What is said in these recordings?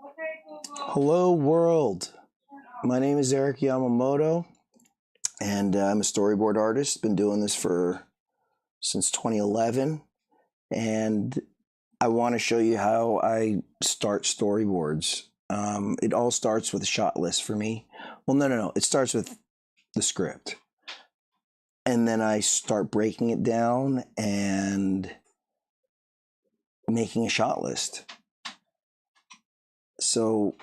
Hello world, my name is Eric Yamamoto and I'm a storyboard artist. Been doing this since 2011 and I want to show you how I start storyboards. It all starts with a shot list for me. Well, no. It starts with the script and then I start breaking it down and making a shot list. So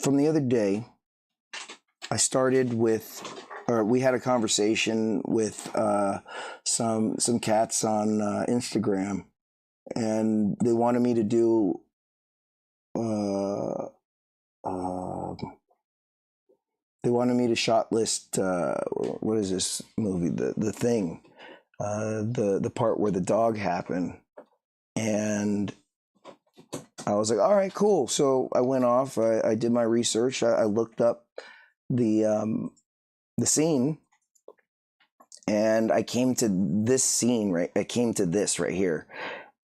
from the other day, I started with, or we had a conversation with some cats on Instagram, and they wanted me to do they wanted me to shot list what is this movie, the Thing, the part where the dog happened, and I was like, all right, cool. So I went off. I did my research. I looked up the scene, and I came to this scene. Right, I came to this right here,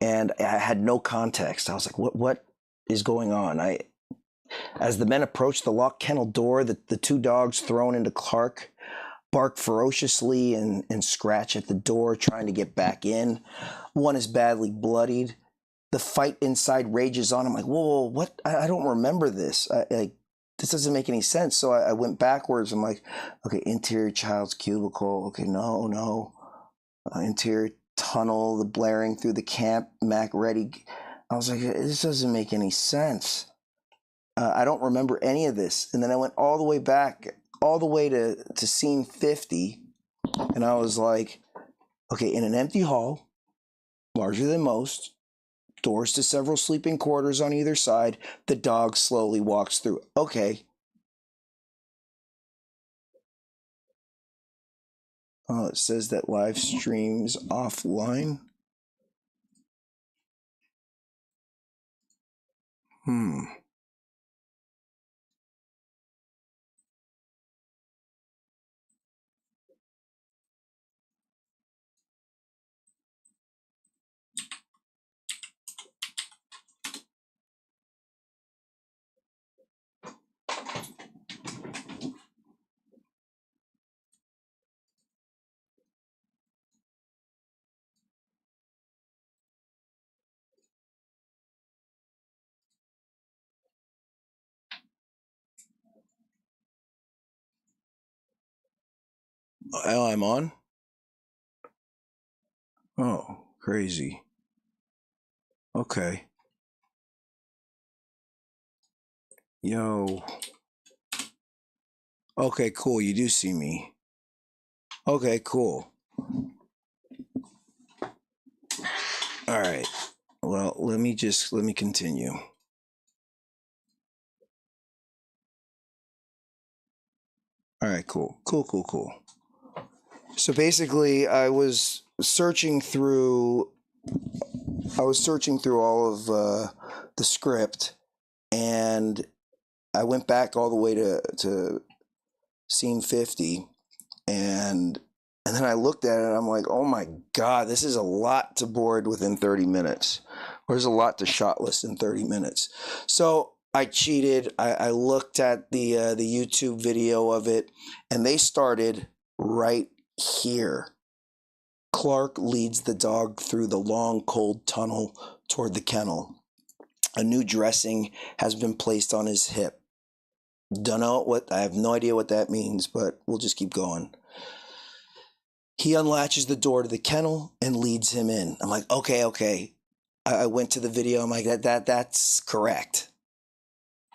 and I had no context. I was like, what is going on? As the men approached the locked kennel door, the two dogs thrown into Clark bark ferociously and scratch at the door, trying to get back in. One is badly bloodied. The fight inside rages on. I'm like, whoa, what? I don't remember this. This doesn't make any sense. So I went backwards. I'm like, okay, interior child's cubicle. Okay, no. Interior tunnel, the blaring through the camp, Mac ready. I was like, this doesn't make any sense. I don't remember any of this. And then I went all the way back, all the way to scene 50. And I was like, okay, in an empty hall, larger than most, doors to several sleeping quarters on either side, the dog slowly walks through. Okay. Oh, it says that live streams offline. Oh, I'm on? Oh, crazy. Okay. Yo. Okay, cool. You do see me. Okay, cool. All right. Well, let me continue. All right, cool. So basically, I was searching through all of the script, and I went back all the way to scene 50, and then I looked at it, and I'm like, oh my God, this is a lot to board within 30 minutes. There's a lot to shot list in 30 minutes. So I cheated. I looked at the YouTube video of it, and they started right here. Clark leads the dog through the long, cold tunnel toward the kennel. A new dressing has been placed on his hip. I have no idea what that means, but we'll just keep going. He unlatches the door to the kennel and leads him in. I'm like, okay. I went to the video. I'm like, that's correct.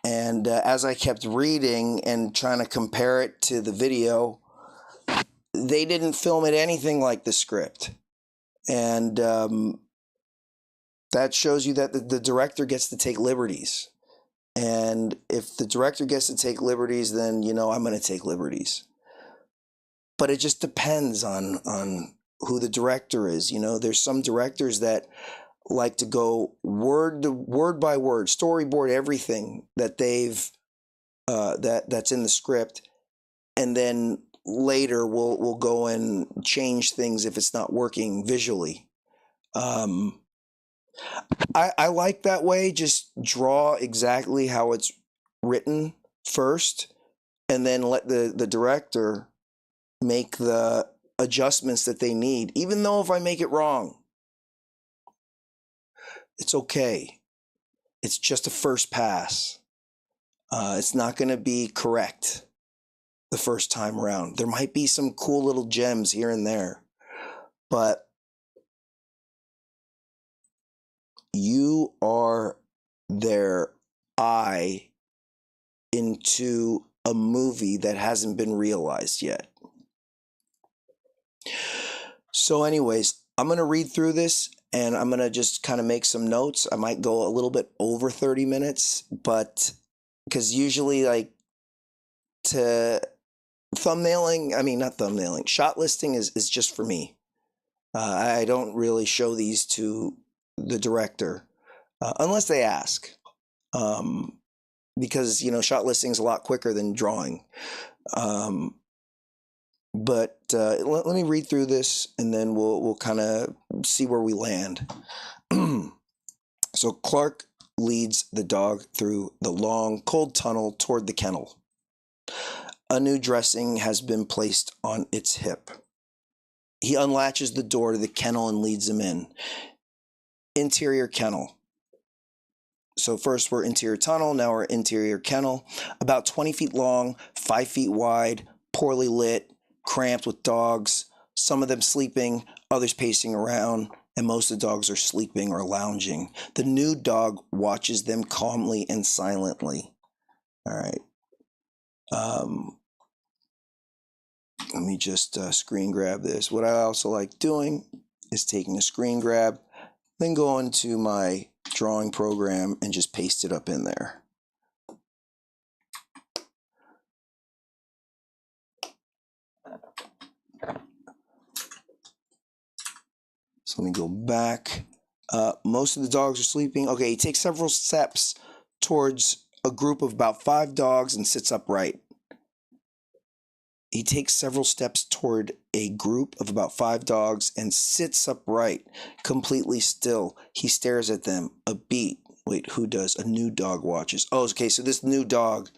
And as I kept reading and trying to compare it to the video, they didn't film it anything like the script. And that shows you that the director gets to take liberties. And if the director gets to take liberties, then, I'm going to take liberties. But it just depends on who the director is. There's some directors that like to go word by word, storyboard everything that they've that's in the script, and then later we'll go and change things if it's not working visually. I like that way. Just draw exactly how it's written first, and then let the director make the adjustments that they need. Even though if I make it wrong, it's okay. It's just a first pass. It's not going to be correct the first time around. There might be some cool little gems here and there, but you are their eye into a movie that hasn't been realized yet. So anyways, I'm going to read through this and I'm going to just kind of make some notes. I might go a little bit over 30 minutes, but because usually like to thumbnailing, I mean, not thumbnailing, shot listing is just for me. I don't really show these to the director unless they ask, because, you know, shot listing is a lot quicker than drawing. But let me read through this and then we'll kind of see where we land. So Clark leads the dog through the long, cold tunnel toward the kennel. A new dressing has been placed on its hip. He unlatches the door to the kennel and leads him in. Interior kennel. So first we're interior tunnel, now we're interior kennel. About 20 feet long, 5 feet wide, poorly lit, cramped with dogs, some of them sleeping, others pacing around, and most of the dogs are sleeping or lounging. The new dog watches them calmly and silently. All right. Let me just screen grab this. What I also like doing is taking a screen grab, then go into my drawing program and just paste it up in there. So let me go back. Most of the dogs are sleeping. Okay, he takes several steps towards a group of about 5 dogs and sits upright. He takes several steps toward a group of about 5 dogs and sits upright, completely still. He stares at them, a beat. Wait, who does? A new dog watches. Oh, okay, so this new dog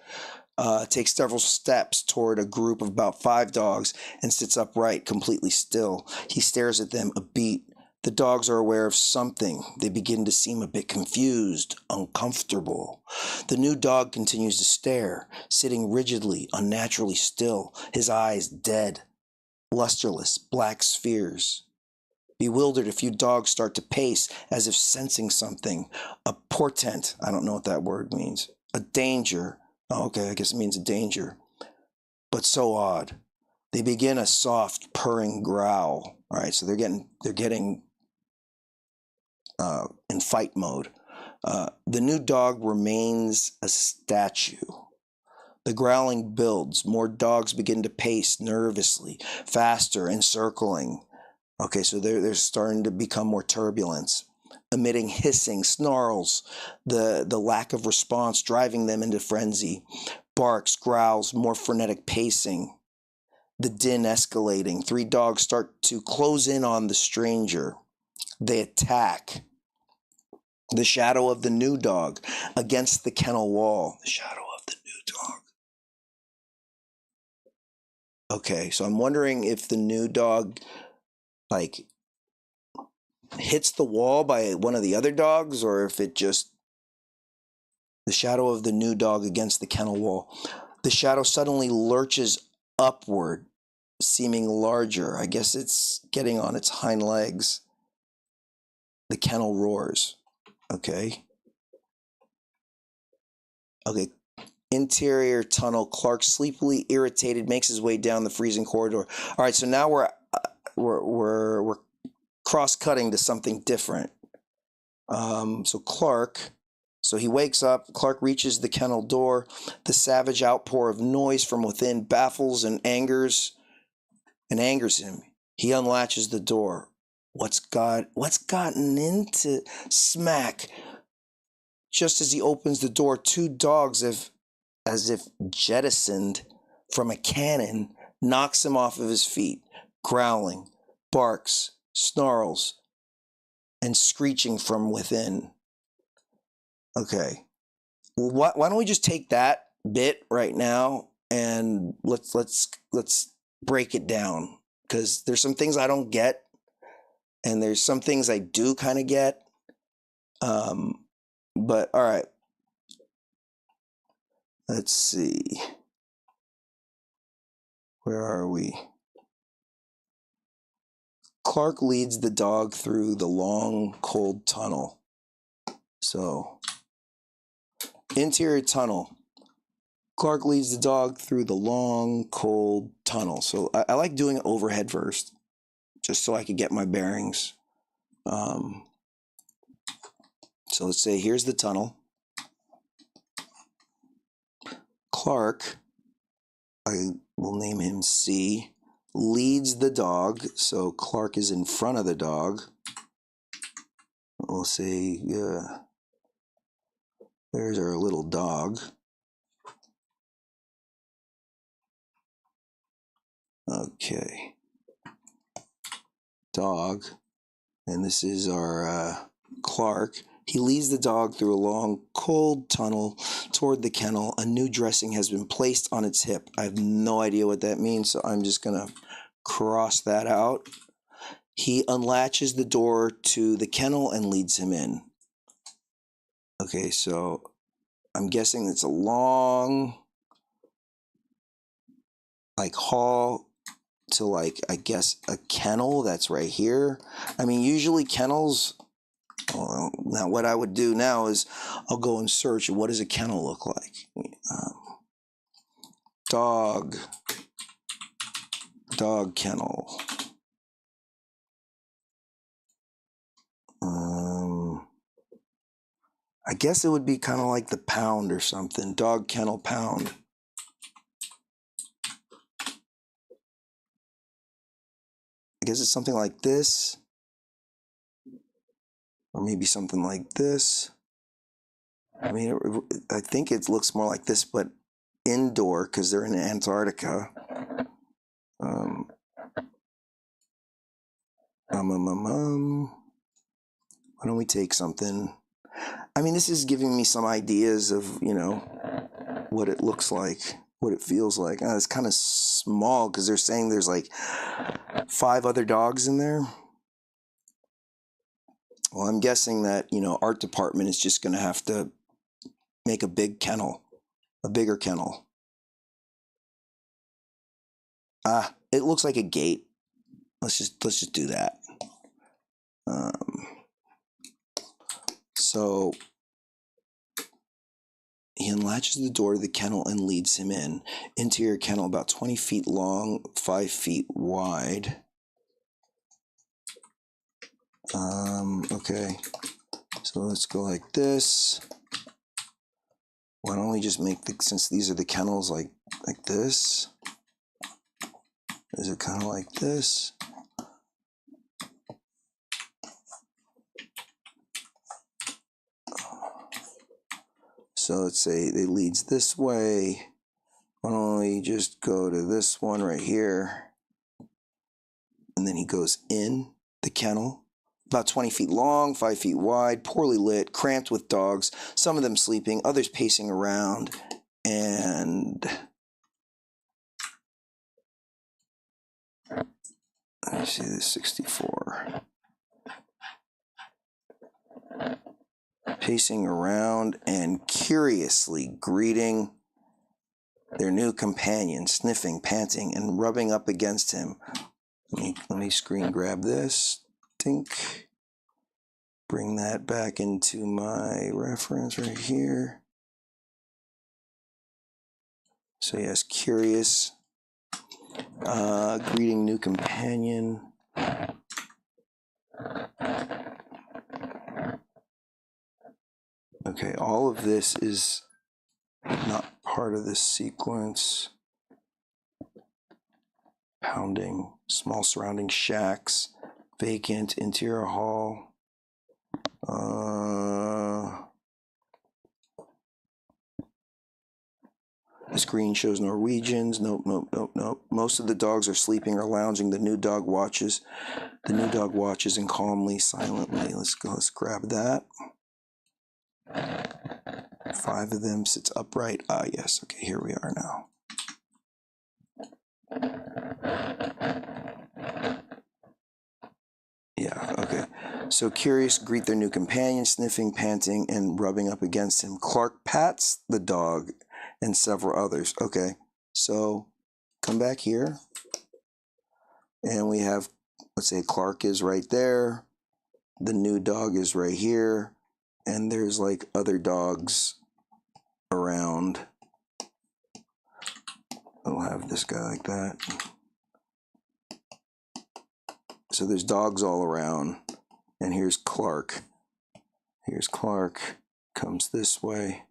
takes several steps toward a group of about 5 dogs and sits upright, completely still. He stares at them, a beat. The dogs are aware of something. They begin to seem a bit confused, uncomfortable. The new dog continues to stare, sitting rigidly, unnaturally still, his eyes dead, lusterless, black spheres. Bewildered, a few dogs start to pace as if sensing something. A portent, I don't know what that word means. A danger. Oh, okay, I guess it means a danger. But so odd. They begin a soft, purring growl. All right, so they're getting in fight mode. The new dog remains a statue. The growling builds. More dogs begin to pace nervously, faster and circling. Okay, so there's starting to become more turbulence, emitting hissing, snarls, the lack of response driving them into frenzy. Barks, growls, more frenetic pacing. The din escalating. 3 dogs start to close in on the stranger. They attack. The shadow of the new dog against the kennel wall. The shadow of the new dog. Okay, so I'm wondering if the new dog, like, hits the wall by one of the other dogs, or if it just... The shadow of the new dog against the kennel wall. The shadow suddenly lurches upward, seeming larger. I guess it's getting on its hind legs. The kennel roars. Okay. Okay. Interior tunnel. Clark, sleepily irritated, makes his way down the freezing corridor. All right, so now we're cross-cutting to something different. So Clark, so he wakes up. Clark reaches the kennel door. The savage outpour of noise from within baffles and angers him. He unlatches the door. What's gotten into smack? Just as he opens the door, 2 dogs, as if jettisoned from a cannon, knocks him off of his feet, growling, barks, snarls, and screeching from within. Okay. Well, why don't we just take that bit right now and let's break it down, because there's some things I don't get and there's some things I do kind of get. But all right. Let's see. Where are we? Clark leads the dog through the long, cold tunnel. So, interior tunnel. Clark leads the dog through the long, cold tunnel. So, I like doing it overhead first, just so I could get my bearings. So, let's say here's the tunnel. Clark, I will name him C, leads the dog. So, Clark is in front of the dog. We'll say, there's our little dog. Okay. Dog. And this is our Clark. He leads the dog through a long, cold tunnel toward the kennel. A new dressing has been placed on its hip. I have no idea what that means, so I'm just going to cross that out. He unlatches the door to the kennel and leads him in. Okay, so I'm guessing it's a long, like, hall to, like, I guess a kennel that's right here. I mean, usually kennels, well, now what I would do now is I'll go and search, what does a kennel look like? Dog kennel. I guess it would be kind of like the pound or something. Dog kennel pound. I guess it's something like this. Or maybe something like this. I mean, I think it looks more like this, but indoor, because they're in Antarctica. Why don't we take something? I mean, this is giving me some ideas of, you know, what it looks like, what it feels like. It's kind of small because they're saying there's like 5 other dogs in there. Well, I'm guessing that, you know, art department is just going to have to make a big kennel, a bigger kennel. It looks like a gate. Let's just do that. So he unlatches the door to the kennel and leads him in. Interior kennel about 20 feet long, 5 feet wide. Okay. So let's go like this. Why don't we just make since these are the kennels, like this? Is it kind of like this? So let's say it leads this way. Why don't we just go to this one right here? And then he goes in the kennel. About 20 feet long, 5 feet wide, poorly lit, cramped with dogs, some of them sleeping, others pacing around, and let me see this, 64. Pacing around and curiously greeting their new companion, sniffing, panting, and rubbing up against him. Let me screen grab this. Tink. Bring that back into my reference right here. So yes, curious, greeting new companion. Okay, all of this is not part of this sequence. Pounding, small surrounding shacks, vacant, interior hall. The screen shows Norwegians. Nope, nope, nope, nope. Most of the dogs are sleeping or lounging. The new dog watches. The new dog watches and calmly, silently. Let's go. Let's grab that. 5 of them sits upright. Ah, yes. Okay, here we are now. Yeah, okay. So curious, greet their new companion, sniffing, panting, and rubbing up against him. Clark pats the dog and several others. Okay, so come back here. And we have, let's say Clark is right there. The new dog is right here. And there's like other dogs around. I'll have this guy like that. So there's dogs all around. And here's Clark. Here's Clark. Comes this way.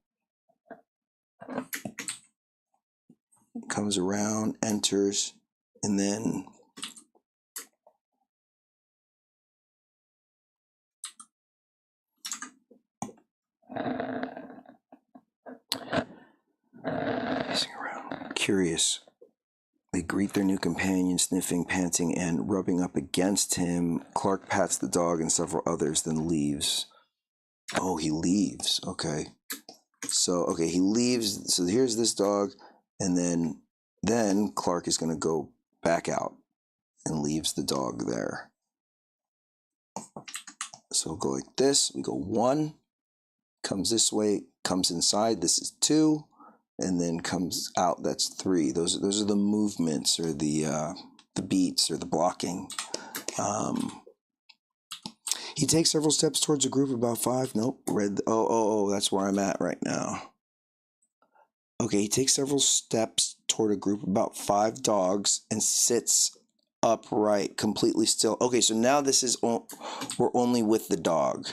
Comes around, enters, and then around. Curious. They greet their new companion, sniffing, panting, and rubbing up against him. Clark pats the dog and several others, then leaves. Oh, he leaves. Okay. So, okay, he leaves. So here's this dog, and then Clark is going to go back out and leaves the dog there. So we'll go like this. We go 1, comes this way, comes inside. This is 2. And then comes out, that's 3. Those are the movements or the beats or the blocking. He takes several steps towards a group of about 5. Nope, oh, that's where I'm at right now. Okay, he takes several steps toward a group of about 5 dogs and sits upright, completely still. Okay, so now this is, we're only with the dog.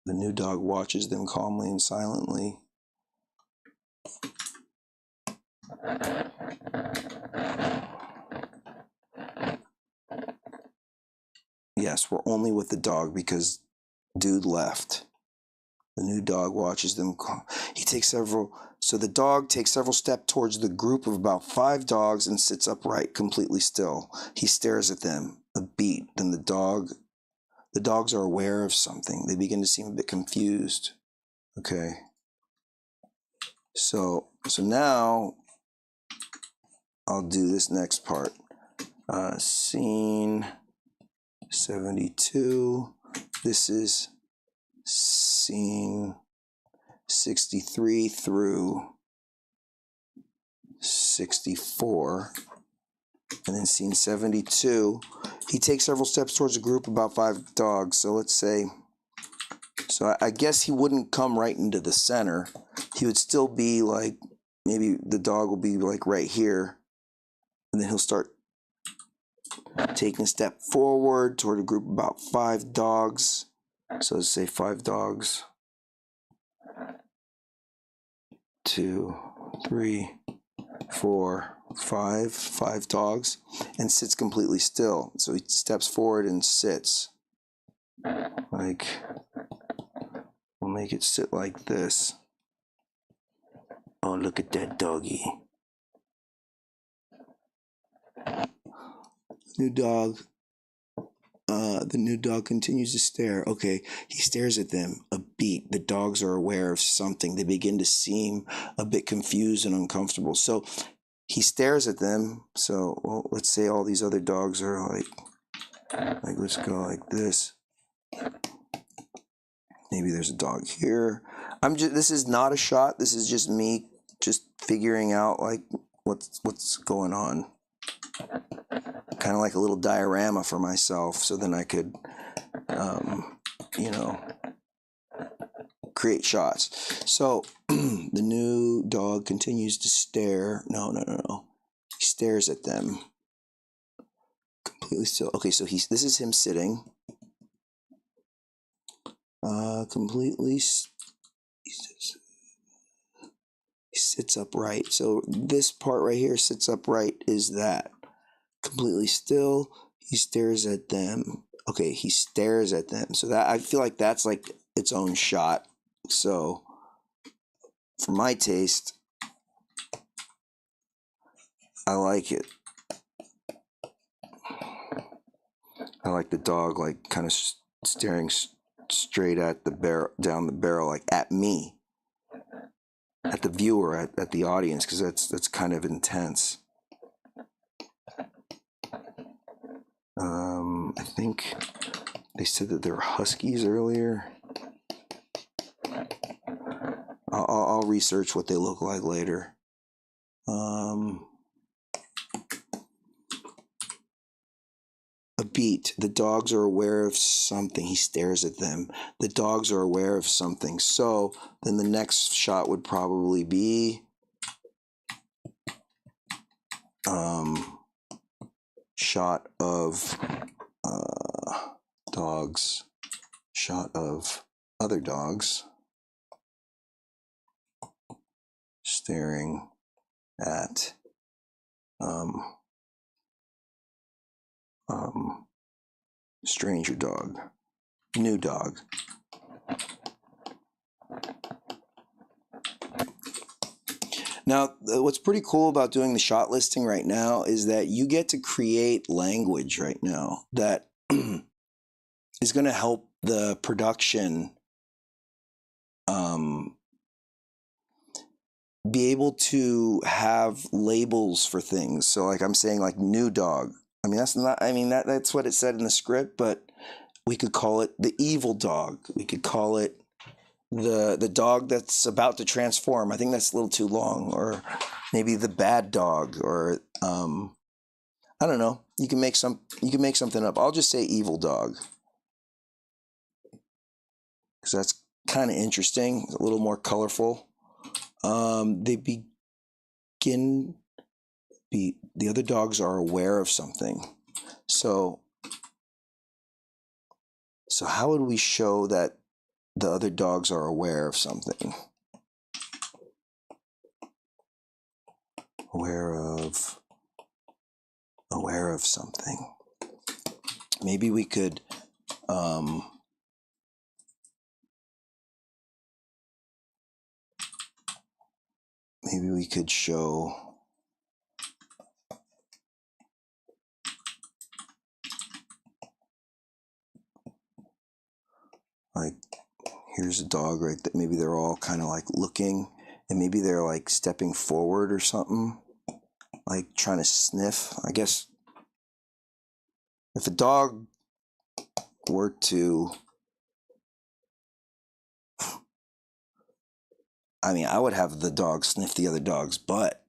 The new dog watches them calmly and silently. Yes, we're only with the dog because dude left. The new dog watches them. He takes several. So the dog takes several steps towards the group of about 5 dogs and sits upright, completely still. He stares at them. A beat. Then the dogs are aware of something. They begin to seem a bit confused. Okay. So now I'll do this next part. Scene 72. This is scene 63 through 64. And then scene 72, he takes several steps towards a group of about 5 dogs. So let's say, so I guess he wouldn't come right into the center. He would still be like, maybe the dog will be like right here. And then he'll start taking a step forward toward a group of about 5 dogs. So let's say 5 dogs. 2, 3, 4, 5 dogs, and sits completely still. So he steps forward and sits. Like, we'll make it sit like this. Oh, look at that doggy. New dog. The new dog continues to stare. Okay, he stares at them. A beat. The dogs are aware of something. They begin to seem a bit confused and uncomfortable. So he stares at them. So, well, let's say all these other dogs are like let's go like this. Maybe there's a dog here. This is not a shot. This is just me just figuring out like what's going on. Kind of like a little diorama for myself, so then I could, create shots. So the new dog continues to stare. No. He stares at them. Completely still. Okay, so this is him sitting. Completely. He sits upright. So this part right here, sits upright, is that. Completely still. He stares at them. Okay, he stares at them. So that, I feel like that's like its own shot. So for my taste, I like it. I like the dog like kind of staring straight at the barrel, down the barrel, like at me, at the viewer, at the audience, because that's kind of intense. I think they said that they were huskies earlier. I'll research what they look like later. A beat. The dogs are aware of something. He stares at them. The dogs are aware of something. So then the next shot would probably be shot of dogs, shot of other dogs staring at stranger dog, new dog. Now, what's pretty cool about doing the shot listing right now is that you get to create language right now that is going to help the production be able to have labels for things. So like I'm saying like new dog. I mean, that's what it said in the script, but we could call it the evil dog. We could call it the dog that's about to transform. I think that's a little too long. Or maybe the bad dog, or I don't know. You can make something up. I'll just say evil dog, because that's kind of interesting, a little more colorful. The other dogs are aware of something. So how would we show that the other dogs are aware of something? Aware of something. Maybe we could show like, here's a dog right that maybe they're all kind of like looking, and maybe they're like stepping forward or something, like trying to sniff. I guess if a dog were to, I mean, I would have the dog sniff the other dog's butt.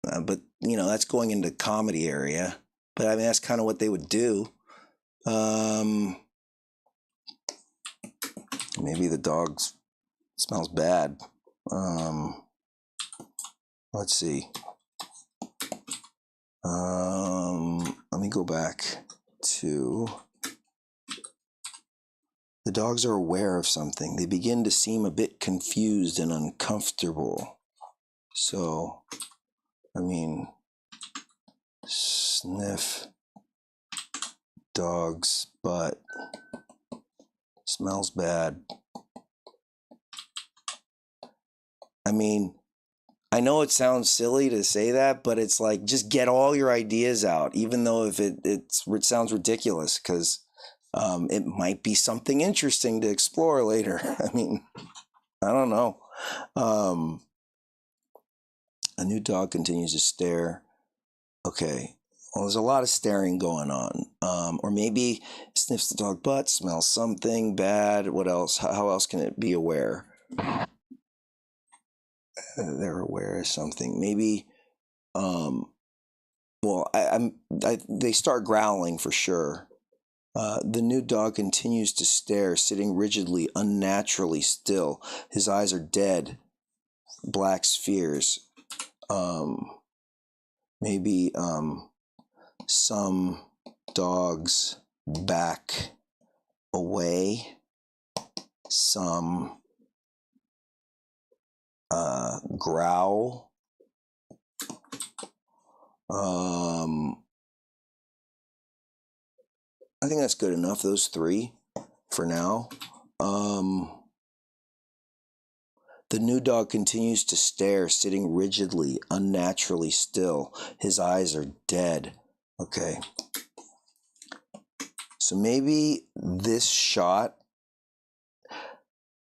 But, you know, that's going into comedy area. But, I mean, that's kind of what they would do. Maybe the dog smells bad. Let's see. Let me go back to... The dogs are aware of something. They begin to seem a bit confused and uncomfortable. So, I mean, sniff dog's butt. Smells bad. I mean, I know it sounds silly to say that, but it's like, just get all your ideas out, even though if it sounds ridiculous, because it might be something interesting to explore later. I mean, I don't know. A new dog continues to stare. Okay. Well, there's a lot of staring going on. Or maybe sniffs the dog butt, smells something bad. What else? How else can it be aware? They're aware of something. Maybe, they start growling for sure. The new dog continues to stare, sitting rigidly, unnaturally still. His eyes are dead, black spheres. Maybe some dogs back away. Some growl. I think that's good enough, those three for now. The new dog continues to stare, sitting rigidly, unnaturally still. His eyes are dead. Okay. So maybe this shot,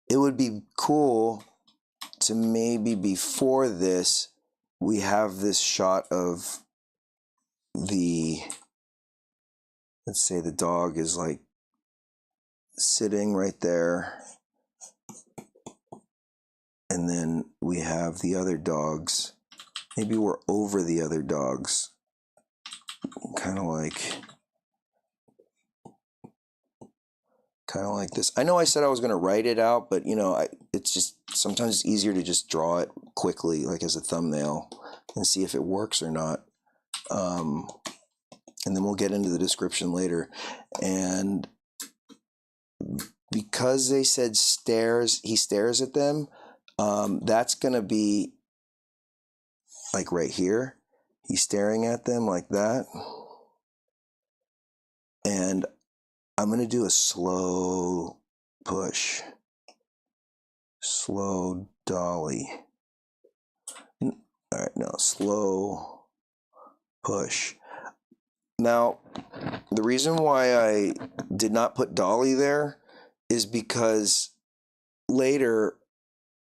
it would be cool to maybe before this, we have this shot of the, let's say the dog is like sitting right there. And then we have the other dogs. Maybe we're over the other dogs. Kind of like this. I know I said I was going to write it out, but you know, it's just sometimes it's easier to just draw it quickly, like as a thumbnail, and see if it works or not. And then we'll get into the description later. And because they said stares, he stares at them. That's going to be like right here. He's staring at them like that. And I'm going to do a slow push. Slow dolly. All right, now slow push. Now, the reason why I did not put dolly there is because later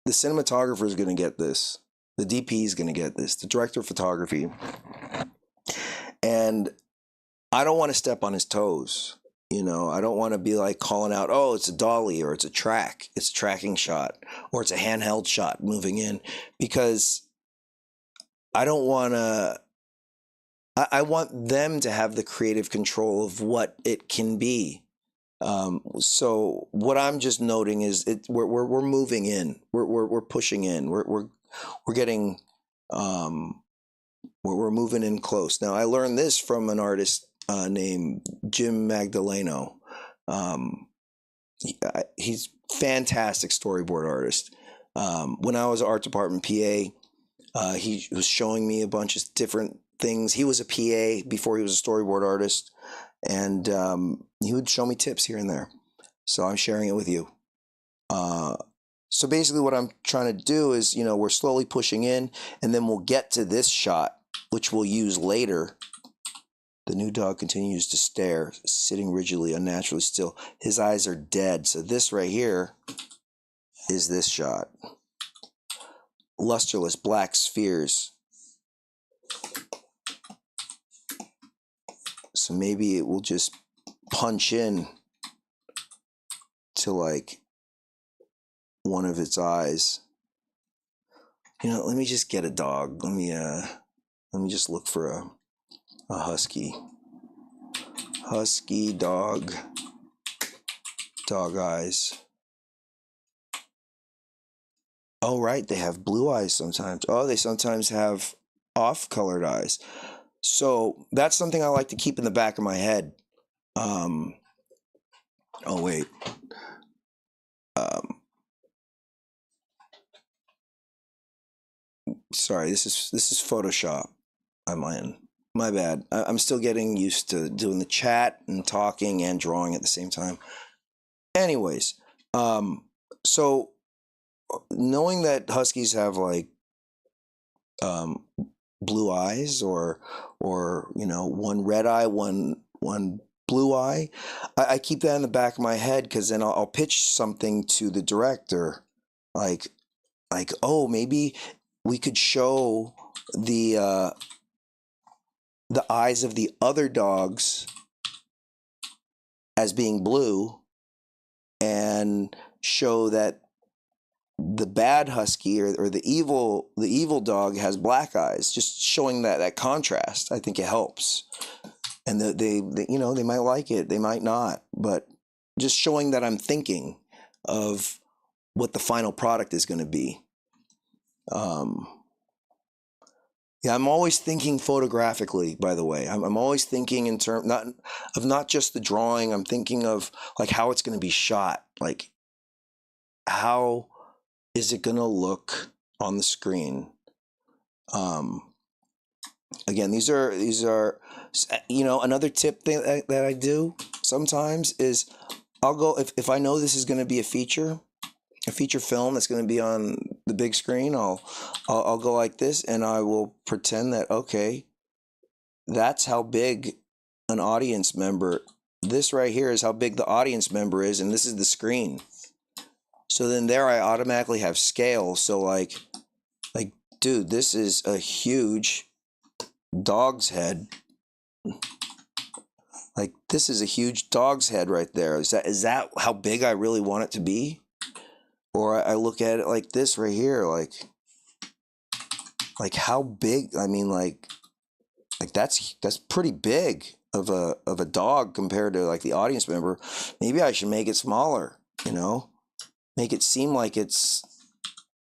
the cinematographer is going to get this. The DP is going to get this. The director of photography. And I don't want to step on his toes. You know, I don't want to be like calling out, oh, it's a dolly or it's a track. It's a tracking shot or it's a handheld shot moving in, because I don't want to. I want them to have the creative control of what it can be. So what I'm just noting is we're moving in. We're pushing in. We're getting we're moving in close. Now I learned this from an artist named Jim Magdaleno. He's fantastic storyboard artist. When I was art department PA, he was showing me a bunch of different things. He was a PA before he was a storyboard artist, and he would show me tips here and there. So I'm sharing it with you. So basically what I'm trying to do is, you know, we're slowly pushing in, and then we'll get to this shot, which we'll use later. The new dog continues to stare, sitting rigidly, unnaturally still. His eyes are dead. So this right here is this shot. Lusterless black spheres. So maybe it will just punch in to like one of its eyes. You know, let me just get a dog. Let me just look for a husky. Husky dog. Dog eyes. Oh, right, they have blue eyes sometimes. Oh, they sometimes have off-colored eyes. So that's something I like to keep in the back of my head. Oh, wait. Sorry, this is Photoshop. I'm in. My bad. I'm still getting used to doing the chat and talking and drawing at the same time. Anyways, so knowing that huskies have like blue eyes or you know, one red eye, one blue eye, I keep that in the back of my head, because then I'll pitch something to the director, like oh, maybe we could show the eyes of the other dogs as being blue, and show that the bad husky or the evil dog has black eyes. Just showing that contrast, I think it helps. And they you know, they might like it, they might not, but just showing that I'm thinking of what the final product is going to be. Yeah, I'm always thinking photographically, by the way. I'm always thinking in terms not just the drawing. I'm thinking of like how it's going to be shot. Like, how is it going to look on the screen? Again, these are, you know, another tip that I do sometimes is I'll go if I know this is going to be a feature film that's going to be on the big screen. I'll go like this, and I will pretend that, okay, that's how big an audience member. This right here is how big the audience member is, and this is the screen. So then there I automatically have scale. So like, dude, this is a huge dog's head. Like, this is a huge dog's head right there. Is that how big I really want it to be? Or I look at it like this right here, like how big? I mean, like that's pretty big of a dog compared to like the audience member. Maybe I should make it smaller, make it seem like it's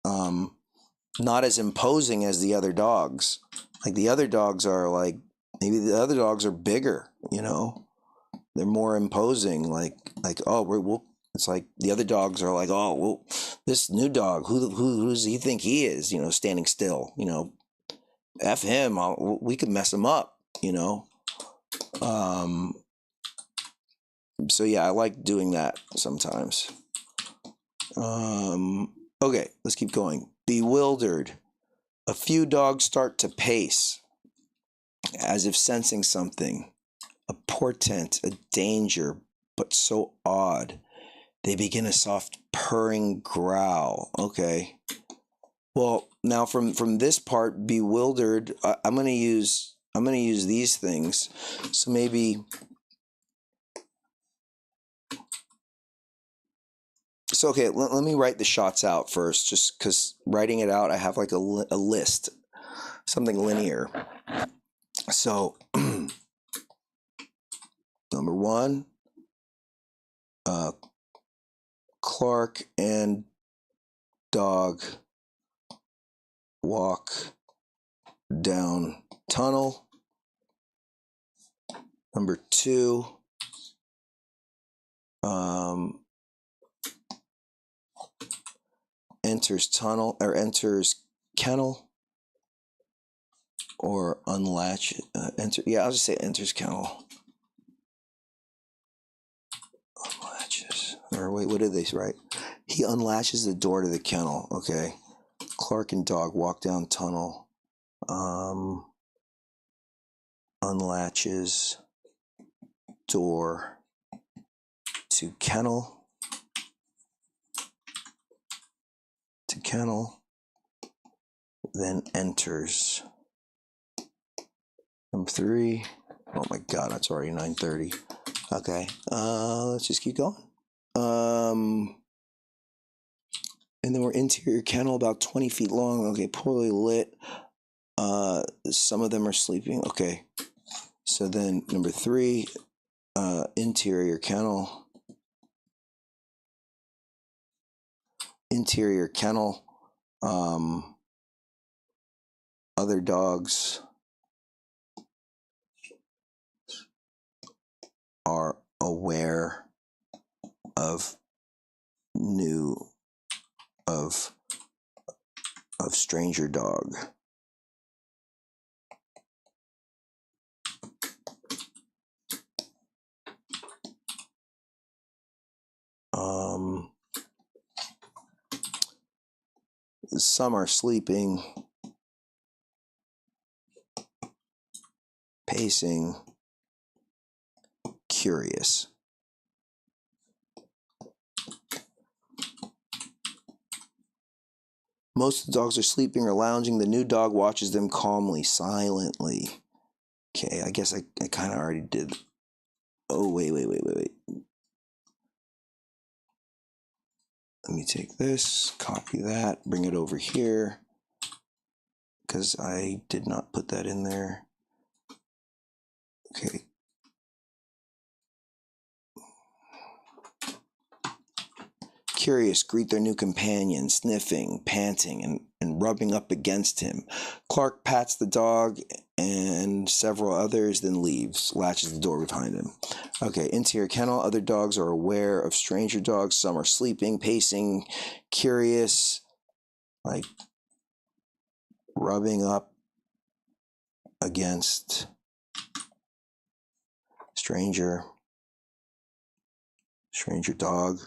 not as imposing as the other dogs. Like the other dogs are like, maybe the other dogs are bigger, they're more imposing. Like we'll. It's like the other dogs are like, oh, well, this new dog, who does he think he is? Standing still. F him. We could mess him up. So yeah, I like doing that sometimes. Okay, let's keep going. Bewildered. A few dogs start to pace, as if sensing something, a portent, a danger, but so odd. They begin a soft purring growl. Okay. Well, now from this part, bewildered, I'm gonna use these things. So maybe. So okay, let me write the shots out first, just because writing it out, I have like a list, something linear. So number one, Clark and dog walk down tunnel. Number two, enters tunnel or enters kennel, or unlatch. I'll just say enters kennel. Unlatches. Or wait, what did they write? He unlatches the door to the kennel. Okay. Clark and dog walk down tunnel. Unlatches door to kennel. Then enters. Number three. Oh my god, that's already 9:30. Okay. Let's just keep going. And then we're interior kennel, about 20 feet long. Okay, poorly lit. Some of them are sleeping. Okay. So then number three, interior kennel. Interior kennel. Other dogs are aware of stranger dog. Some are sleeping, pacing, curious. Most of the dogs are sleeping or lounging. The new dog watches them calmly, silently. Okay, I guess I kind of already did. Oh, wait. Let me take this, copy that, bring it over here, because I did not put that in there. Okay. Curious, greet their new companion, sniffing, panting, and rubbing up against him. Clark pats the dog and several others, then leaves, latches the door behind him. Okay, interior kennel. Other dogs are aware of stranger dogs. Some are sleeping, pacing, curious, like rubbing up against stranger Stranger dog.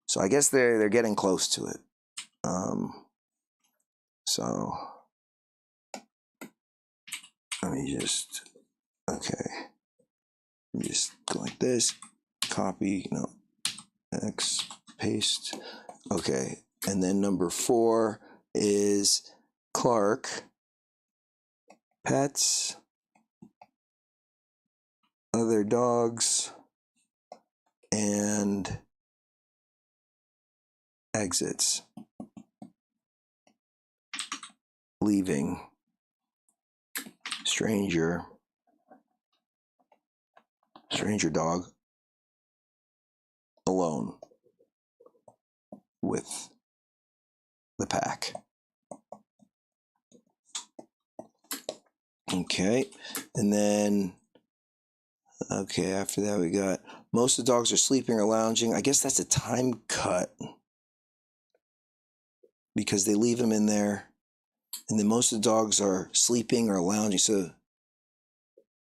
So I guess they're getting close to it. So let me just, okay. Just go like this, copy, no, X, paste. Okay, and then number 4 is Clark, pets, other dogs, and exits, leaving, stranger dog, alone with the pack. Okay, and then, okay, after that we got, most of the dogs are sleeping or lounging. I guess that's a time cut because they leave them in there. And then most of the dogs are sleeping or lounging. So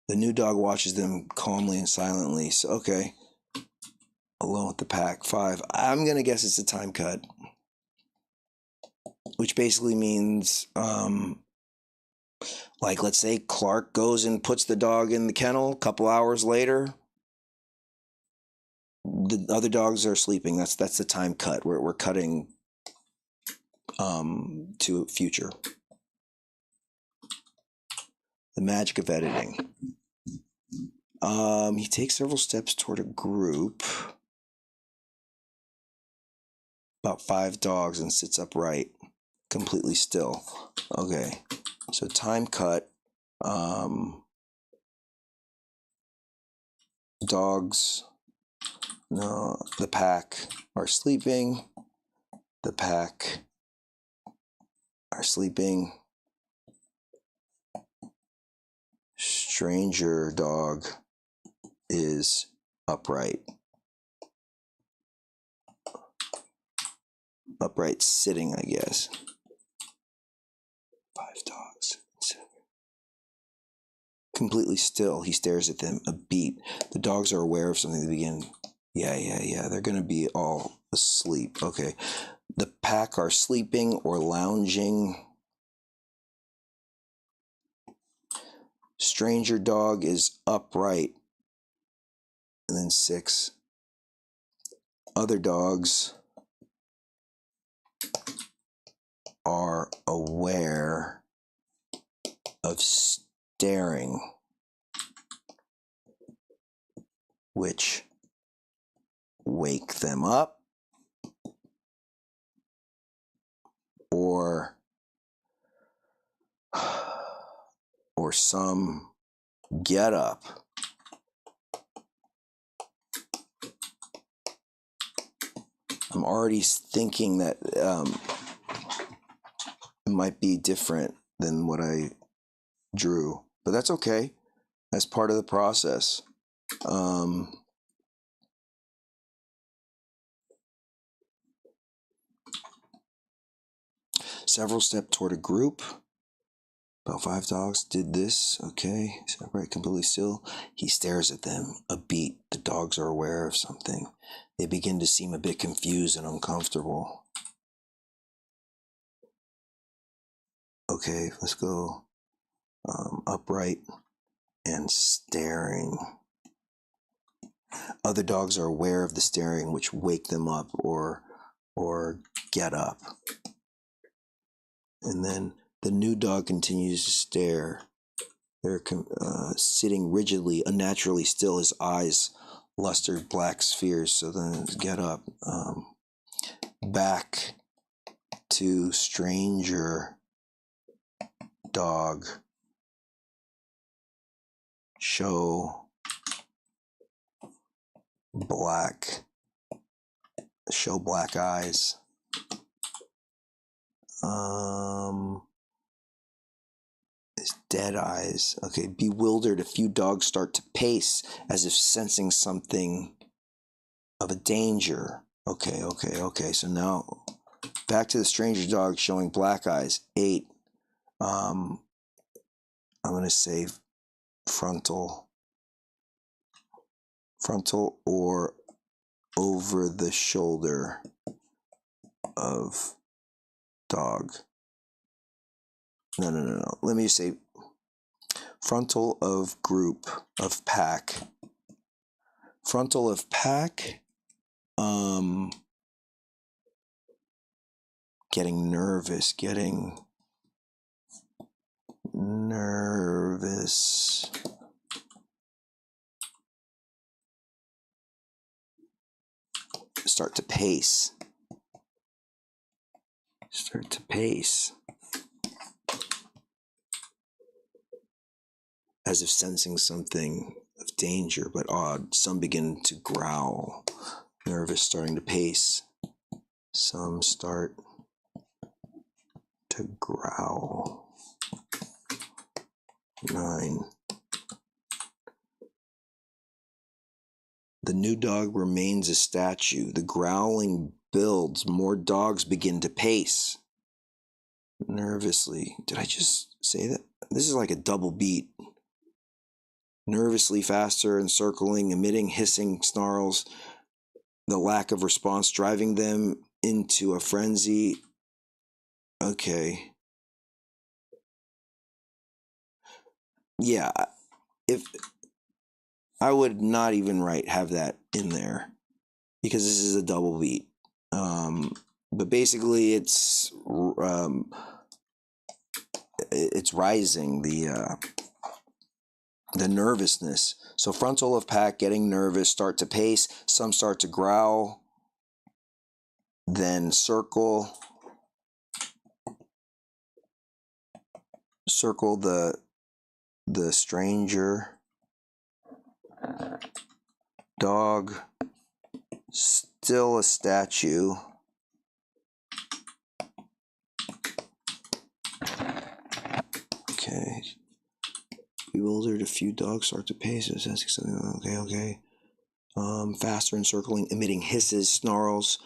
the new dog watches them calmly and silently. So, okay, alone with the pack, 5. I'm going to guess it's a time cut, which basically means, like, let's say Clark goes and puts the dog in the kennel. A couple hours later, the other dogs are sleeping. That's the time cut. We're cutting to future. The magic of editing. He takes several steps toward a group, about 5 dogs, and sits upright, completely still. Okay, so time cut. Dogs, no, the pack are sleeping. The pack are sleeping. Stranger dog is upright. Upright sitting, I guess. 5 dogs. Completely still. He stares at them, a beat. The dogs are aware of something to begin. Yeah. They're going to be all asleep. Okay. The pack are sleeping or lounging. Stranger dog is upright. And then 6. Other dogs are aware of staring, which wake them up or some get up. I'm already thinking that it might be different than what I drew, but that's okay. That's part of the process. Several step toward a group. About 5 dogs did this. Okay, he's upright, completely still. He stares at them, a beat. The dogs are aware of something. They begin to seem a bit confused and uncomfortable. Okay, let's go. Upright and staring. Other dogs are aware of the staring, which wake them up or get up. And then the new dog continues to stare. They're sitting rigidly, unnaturally still. His eyes luster black spheres. So then get up. Back to stranger dog. Show black eyes. His dead eyes. Okay, bewildered, a few dogs start to pace as if sensing something of a danger. Okay. So now back to the stranger dog showing black eyes. 8. I'm gonna say frontal or over the shoulder of dog. No. Let me say frontal of group of pack. Frontal of pack. Getting nervous. Start to pace. As if sensing something of danger, but odd. Some begin to growl. Nervous, starting to pace. Some start to growl. 9. The new dog remains a statue. The growling builds. More dogs begin to pace. Nervously. Did I just say that? This is like a double beat. Nervously faster, encircling, emitting hissing snarls. The lack of response driving them into a frenzy. Okay. Yeah, if I would not even have that in there because this is a double beat. But basically it's rising the nervousness. So frontal of pack, getting nervous, start to pace, some start to growl, then circle the stranger dog, still a statue. Okay. Bewildered, a few dogs start to pace. Okay. Faster encircling, emitting hisses, snarls.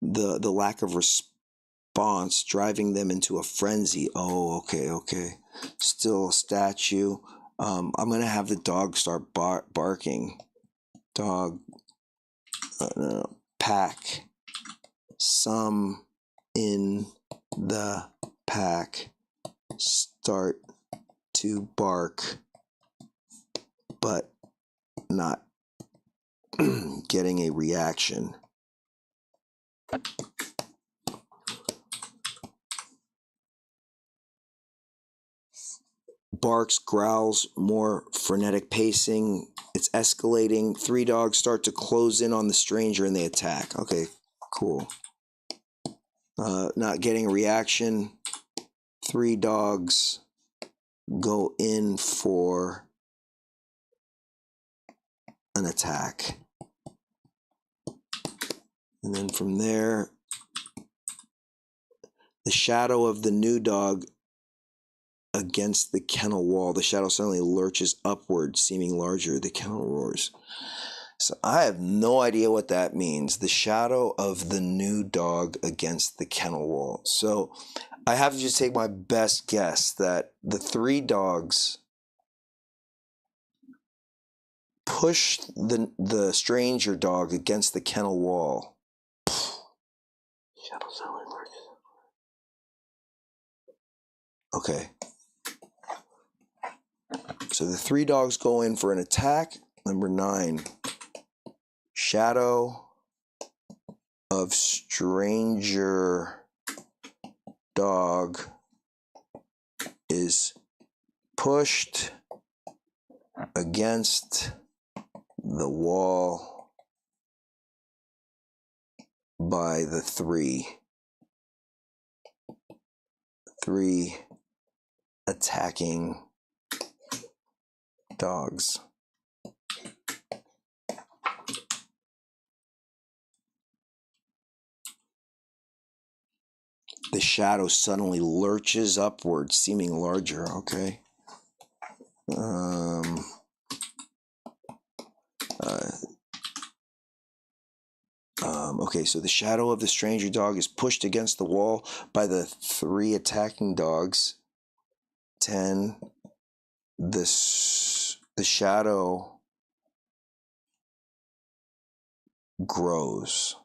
The lack of response driving them into a frenzy. Oh, okay. Still a statue. I'm gonna have the dog start barking. Dog. Pack. Some in the pack start to bark, but not getting a reaction. Barks, growls, more frenetic pacing. It's escalating. 3 dogs start to close in on the stranger and they attack. Okay, cool. Not getting a reaction. 3 dogs go in for an attack. And then from there, the shadow of the new dog against the kennel wall. The shadow suddenly lurches upward, seeming larger. The kennel roars. So I have no idea what that means. The shadow of the new dog against the kennel wall. So I have to just take my best guess that the 3 dogs push the stranger dog against the kennel wall. Shadow suddenly lurches. Okay. So the 3 dogs go in for an attack. Number 9. Shadow of stranger dog is pushed against the wall by the 3 attacking dogs. The shadow suddenly lurches upward, seeming larger. Okay. Okay, so the shadow of the stranger dog is pushed against the wall by the 3 attacking dogs. 10. The shadow grows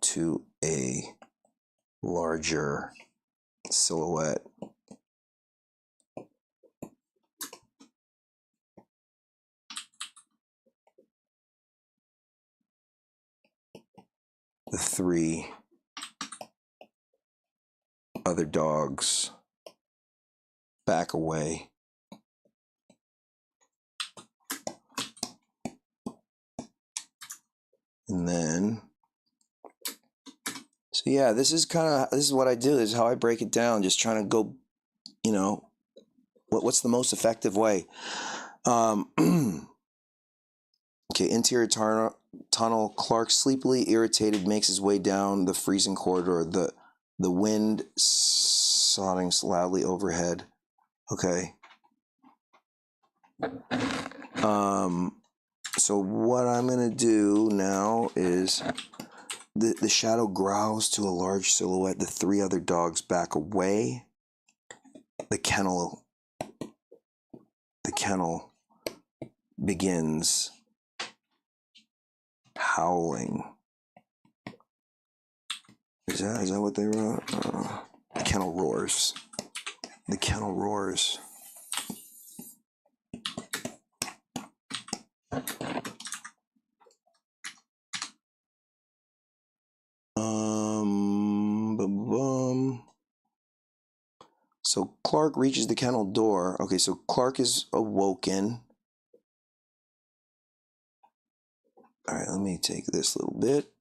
to a larger silhouette. The three other dogs back away. And then, so yeah, this is what I do. This is how I break it down. Just trying to go, you know, what's the most effective way. Okay, interior tunnel. Clark, sleepily irritated, makes his way down the freezing corridor. The wind sobbing loudly overhead. Okay. So what I'm gonna do now is the shadow growls to a large silhouette. The three other dogs back away. The kennel begins howling. Is that what they wrote? The kennel roars. The kennel roars. So Clark reaches the kennel door. Okay, so Clark is awoken. All right, let me take this little bit.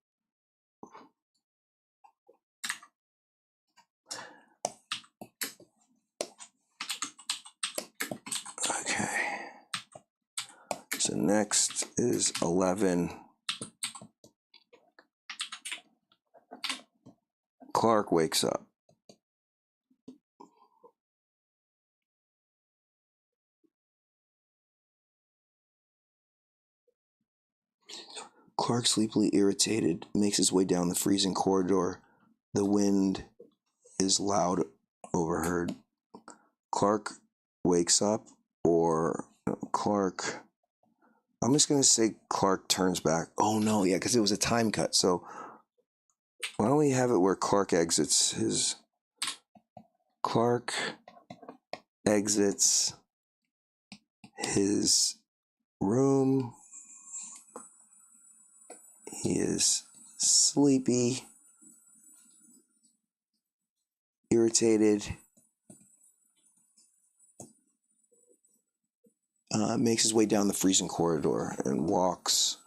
Okay. So next is 11. Clark wakes up. Clark, sleepily irritated, makes his way down the freezing corridor. The wind is loud overheard. Clark wakes up, or Clark... I'm just going to say Clark turns back. Oh, no, yeah, because it was a time cut. So why don't we have it where Clark exits his... Clark exits his room. He is sleepy, irritated, makes his way down the freezing corridor and walks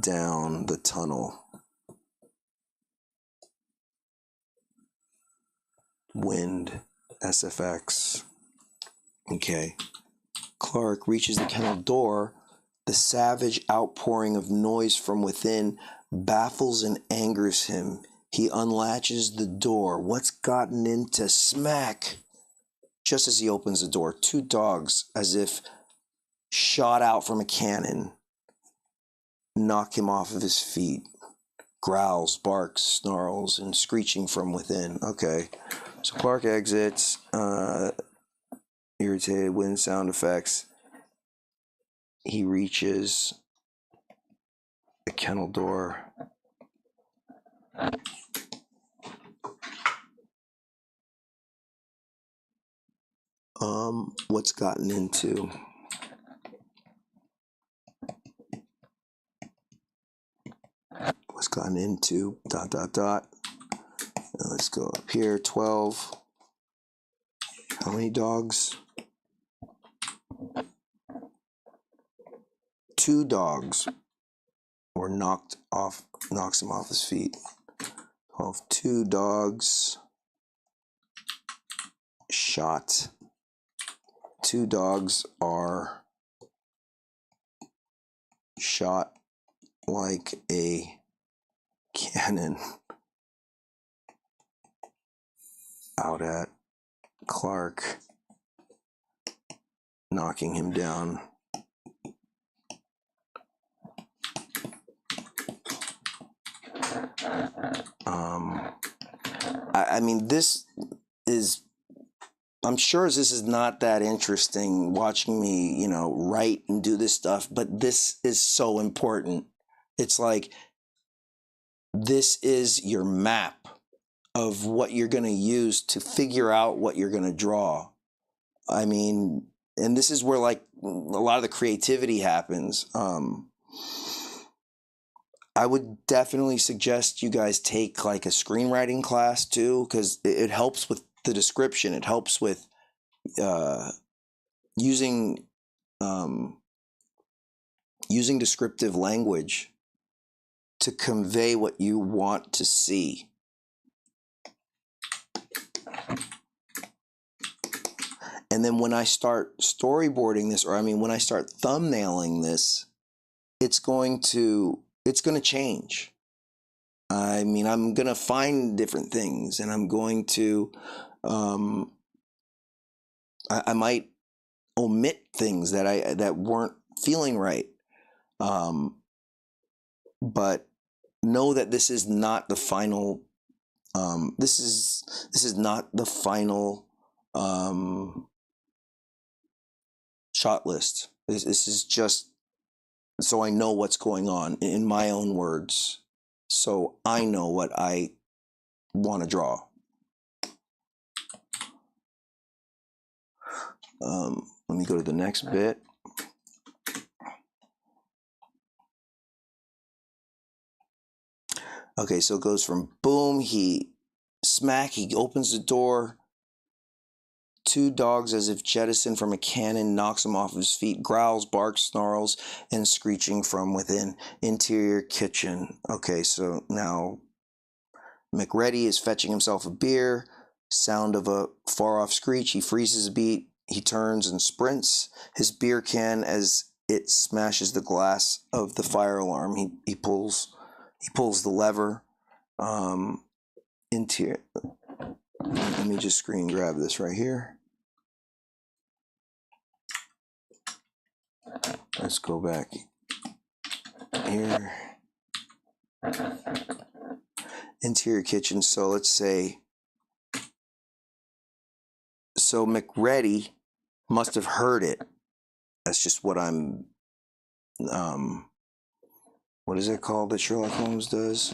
down the tunnel. Wind, SFX. Okay. Clark reaches the kennel door. The savage outpouring of noise from within baffles and angers him. He unlatches the door. What's gotten into smack? Just as he opens the door, two dogs, as if shot out from a cannon, knock him off of his feet. Growls, barks, snarls, and screeching from within. Okay, so Clark exits. Irritated, wind sound effects. He reaches the kennel door. What's gotten into? What's gotten into? ... Now let's go up here. 12. How many dogs? 2 dogs were knocks him off his feet. 12. 2 dogs shot. 2 dogs are shot like a cannon out at Clark, knocking him down. I mean, this is I'm sure this is not that interesting watching me, you know, write and do this stuff, but this is so important. It's like, this is your map of what you're going to use to figure out what you're going to draw. I mean, and this is where like a lot of the creativity happens. I would definitely suggest you guys take like a screenwriting class too, because it helps with the description. It helps with using using descriptive language to convey what you want to see. And then when I start storyboarding this, or I mean, when I start thumbnailing this, it's going to change. I mean, I'm going to find different things, and I'm going to, I might omit things that weren't feeling right. But know that this is not the final, this is not the final, shot list. This is just so I know what's going on in my own words, so I know what I want to draw. Let me go to the next bit. Okay, so it goes from boom, he opens the door. Two dogs, as if jettisoned from a cannon, knocks him off his feet, growls, barks, snarls, and screeching from within. Interior kitchen. Okay, so now McReady is fetching himself a beer. Sound of a far-off screech. He freezes a beat. He turns and sprints. His beer can as it smashes the glass of the fire alarm. He pulls the lever. Interior. Let me just screen grab this right here. Let's go back here. Interior kitchen. So let's say, so McReady must have heard it. That's just what I'm, what is it called that Sherlock Holmes does?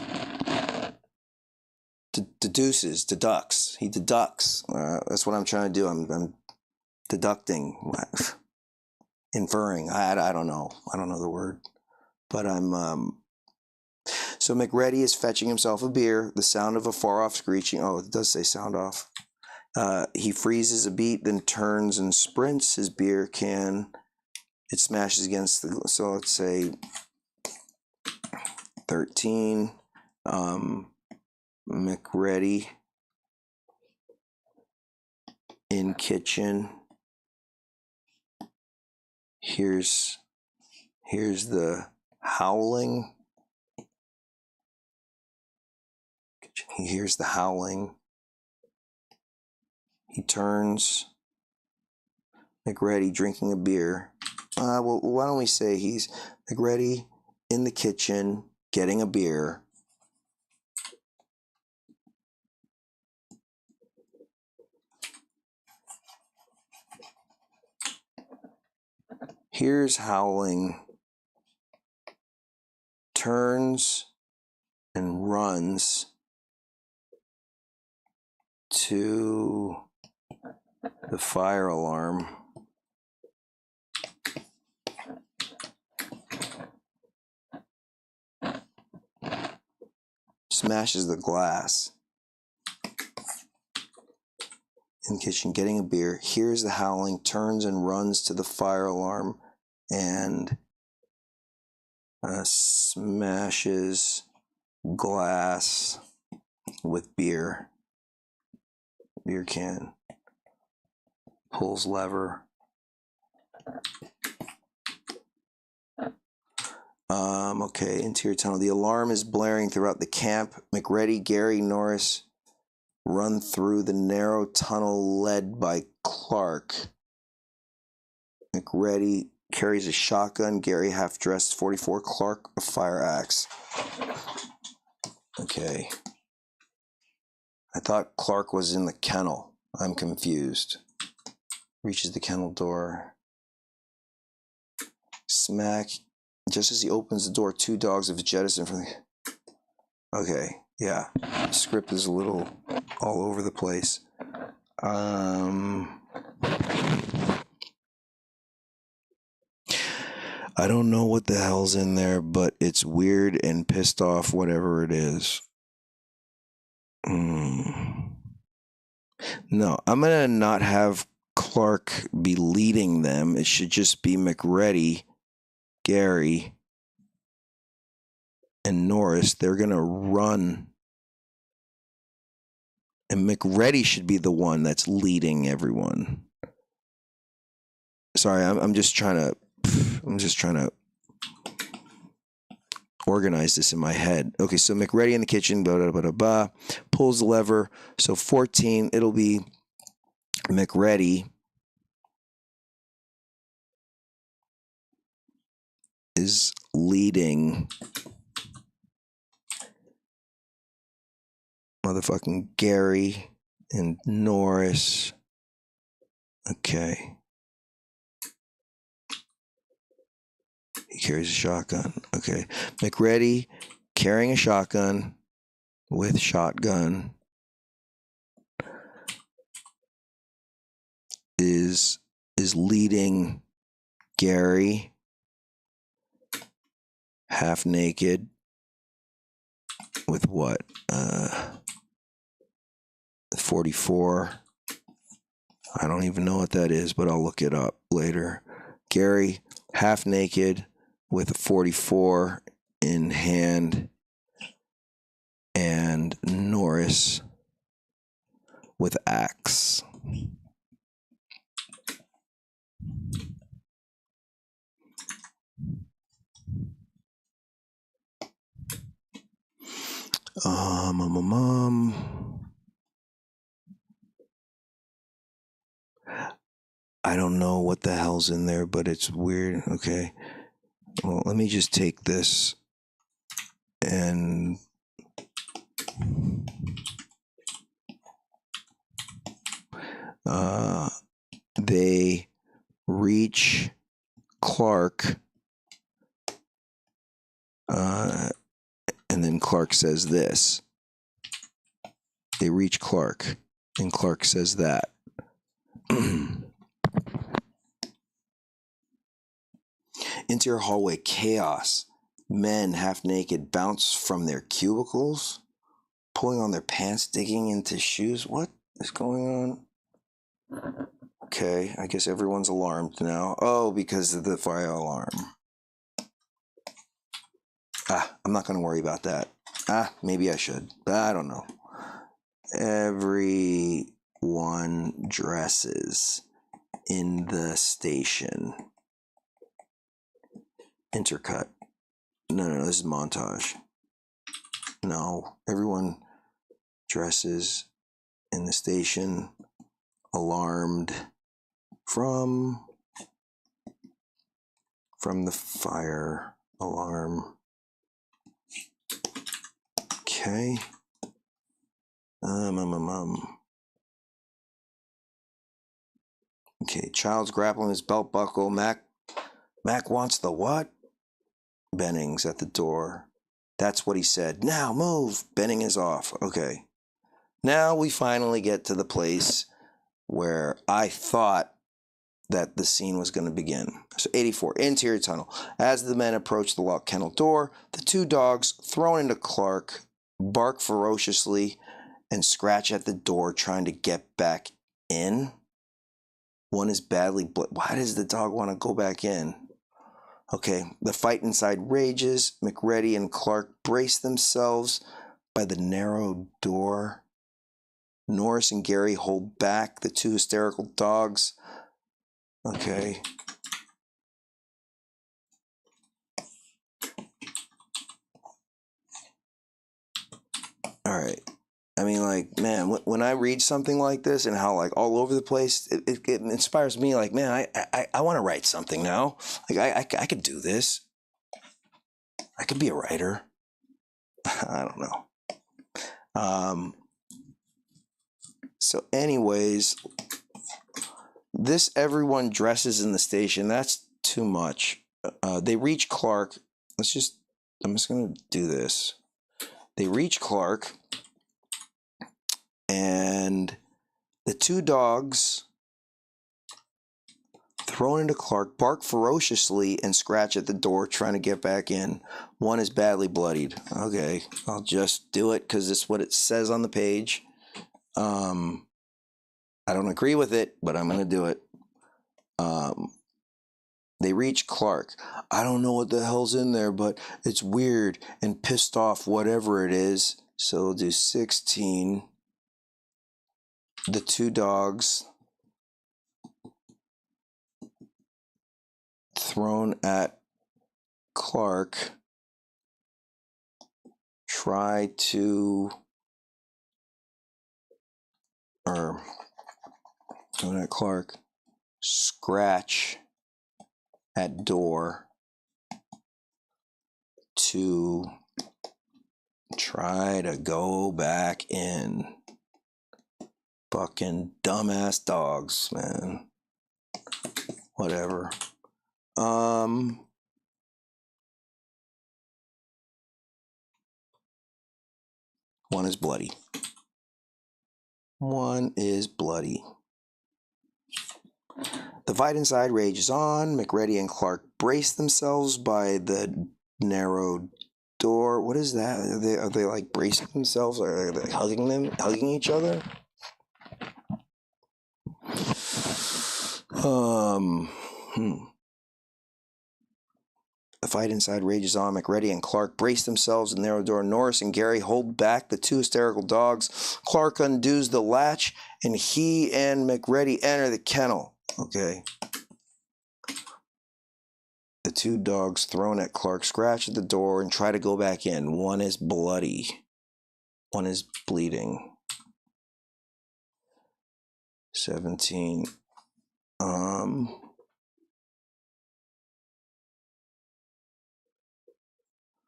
Deducts. He deducts. That's what I'm trying to do. I'm deducting, inferring. I don't know. I don't know the word, but I'm. So McReady is fetching himself a beer. The sound of a far-off screeching. Oh, it does say sound off. He freezes a beat, then turns and sprints. His beer can. It smashes against the. So let's say 13. McReady in kitchen. Here's the howling. He hears the howling. He turns. McReady drinking a beer. Well, why don't we say he's McReady in the kitchen getting a beer. Here's howling, turns and runs to the fire alarm. Smashes the glass. In the kitchen getting a beer, hears the howling, turns and runs to the fire alarm, and smashes glass with beer can, pulls lever. Okay, interior tunnel. The alarm is blaring throughout the camp. McReady, Gary, Norris run through the narrow tunnel led by Clark. McReady carries a shotgun. Gary, half-dressed, 44. Clark, a fire axe. Okay. I thought Clark was in the kennel. I'm confused. reaches the kennel door. Smack. Just as he opens the door, 2 dogs have jettisoned from the... Okay, yeah. The script is a little all over the place. I don't know what the hell's in there, but it's weird and pissed off, whatever it is. No, I'm going to not have Clark be leading them. It should just be McReady, Gary, and Norris. They're going to run. And McReady should be the one that's leading everyone. Sorry, I'm just trying to organize this in my head. Okay, so McReady in the kitchen, pulls the lever. So 14, it'll be McReady is leading motherfucking Gary and Norris. Okay. He carries a shotgun. Okay. McReady carrying a shotgun with shotgun is leading Gary half naked with what? 44. I don't even know what that is, but I'll look it up later. Gary half naked with a 44 in hand, and Norris with axe. I don't know what the hell's in there, but it's weird. Okay. Well, let me just take this and they reach Clark, and then Clark says this. They reach Clark, and Clark says that. Interior hallway chaos. Men half naked bounce from their cubicles, pulling on their pants, digging into shoes. What is going on? Okay, I guess everyone's alarmed now. Oh, because of the fire alarm. I'm not going to worry about that. Maybe I should. I don't know. Everyone dresses in the station. Intercut. No, this is montage. No, everyone dresses in the station, alarmed from the fire alarm. Okay. Okay, child's grappling his belt buckle. Mac wants the what? Benning's at the door. That's what he said. Now move. Benning is off. Okay. Now we finally get to the place where I thought that the scene was going to begin. So 84, interior tunnel. As the men approach the locked kennel door, the 2 dogs thrown into Clark bark ferociously and scratch at the door trying to get back in. One is badly why does the dog want to go back in? Okay, the fight inside rages. McReady and Clark brace themselves by the narrow door. Norris and Gary hold back the 2 hysterical dogs. Okay. All right. I mean, like, man, when I read something like this and how, like, all over the place, it inspires me. Like, man, I want to write something now. Like, I could do this. I could be a writer. I don't know. So anyways, this everyone dresses in the station. That's too much. They reach Clark. I'm just going to do this. They reach Clark, and the two dogs, thrown into Clark, bark ferociously and scratch at the door, trying to get back in. One is badly bloodied. Okay, I'll just do it because it's what it says on the page. I don't agree with it, but I'm going to do it. They reach Clark. I don't know what the hell's in there, but it's weird and pissed off, whatever it is. So we'll do 16. The two dogs thrown at Clark try to, or thrown at Clark, scratch at door to try to go back in. Fucking dumbass dogs, man. Whatever. One is bloody. One is bloody. The fight inside rages on. McReady and Clark brace themselves by the narrow door. What is that? Are they like bracing themselves? Or are they hugging each other? The fight inside rages on. McReady and Clark brace themselves in the narrow door. Norris and Gary hold back the two hysterical dogs. Clark undoes the latch, and he and McReady enter the kennel. Okay. The two dogs thrown at Clark scratch at the door and try to go back in. One is bloody. One is bleeding. 17.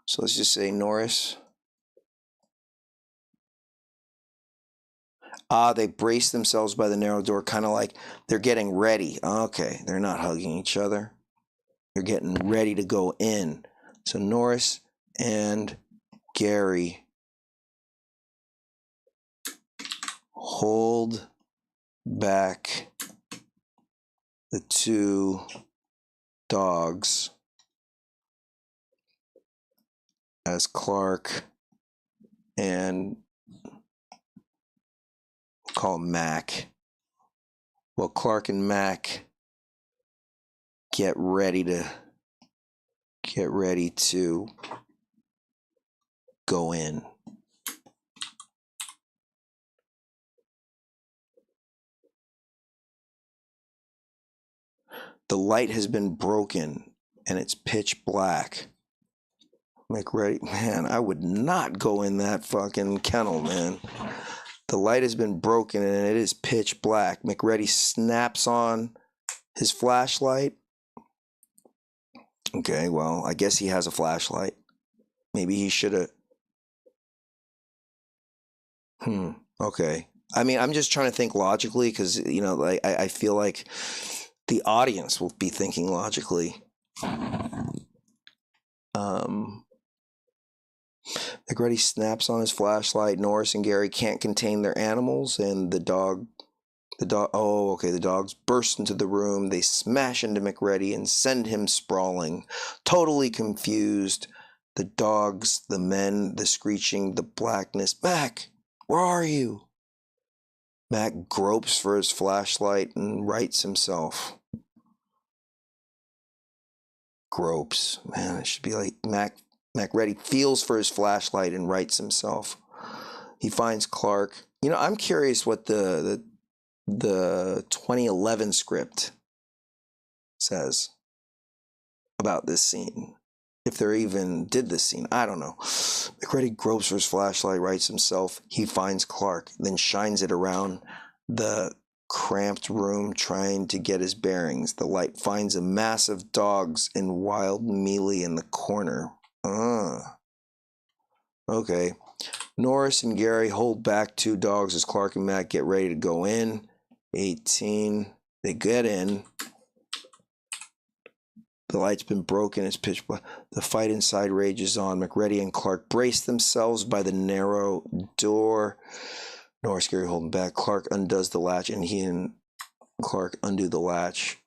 So let's just say Norris. They brace themselves by the narrow door, kind of like they're getting ready. Okay, they're not hugging each other. They're getting ready to go in. So Norris and Gary hold back the two dogs as Clark and we'll call him Mac. Well, Clark and Mac get ready to go in. The light has been broken and it's pitch black. McReady, man, I would not go in that fucking kennel, man. The light has been broken and it is pitch black. McReady snaps on his flashlight. Okay, well, I guess he has a flashlight. Maybe he should have. Okay. I mean, I'm just trying to think logically because, you know, like I feel like the audience will be thinking logically. McReady snaps on his flashlight. Norris and Gary can't contain their animals, and the dogs burst into the room. They smash into McReady and send him sprawling. Totally confused. The dogs, the men, the screeching, the blackness. Mac, where are you? Mac gropes for his flashlight and rights himself. Gropes. Man, it should be like McReady feels for his flashlight and rights himself. He finds Clark. You know, I'm curious what the 2011 script says about this scene. If they even did this scene, I don't know. McReady gropes for his flashlight, rights himself. He finds Clark, then shines it around the cramped room trying to get his bearings. The light finds a mass of dogs in wild melee in the corner. Okay. Norris and Gary hold back two dogs as Clark and Matt get ready to go in. 18. They get in. The light's been broken. It's pitch black. The fight inside rages on. McReady and Clark brace themselves by the narrow door. Norris, Gary holding back. Clark undoes the latch, and he and Clark undo the latch.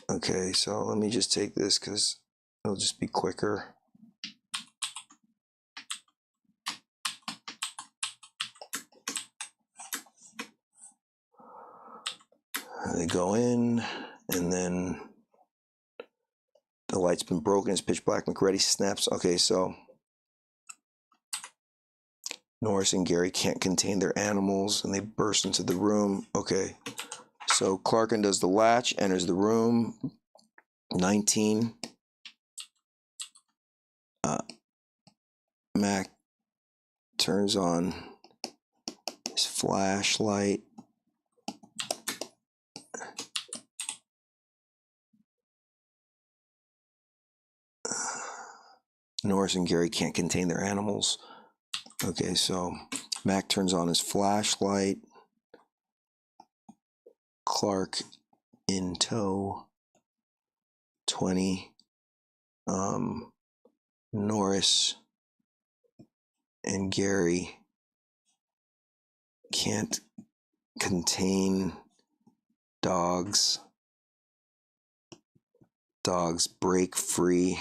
Okay, so let me just take this because it'll just be quicker. They go in, and then the light's been broken. It's pitch black. McReady snaps. Okay, so Norris and Gary can't contain their animals, and they burst into the room. Okay, so Clark undoes the latch, enters the room. 19. Mac turns on his flashlight. Norris and Gary can't contain their animals. Okay, so Mac turns on his flashlight. Clark in tow. 20. Norris and Gary can't contain dogs. Dogs break free.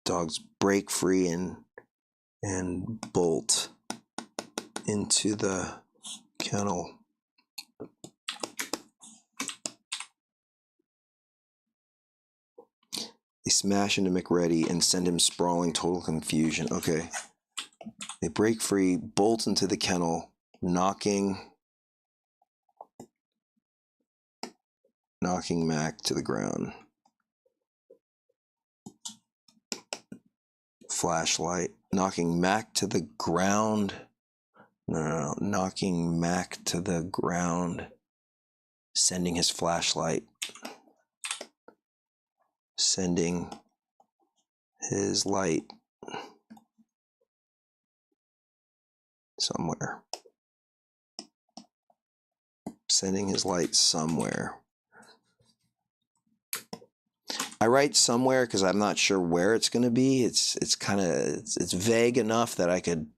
Dogs break free and bolt into the kennel. They smash into McReady and send him sprawling, total confusion. Okay. They break free, bolt into the kennel, knocking Mac to the ground. Flashlight. Knocking Mac to the ground. No. Knocking Mac to the ground. Sending his flashlight. Sending his light somewhere. Sending his light somewhere. I write somewhere because I'm not sure where it's going to be. It's kind of, it's vague enough that I could,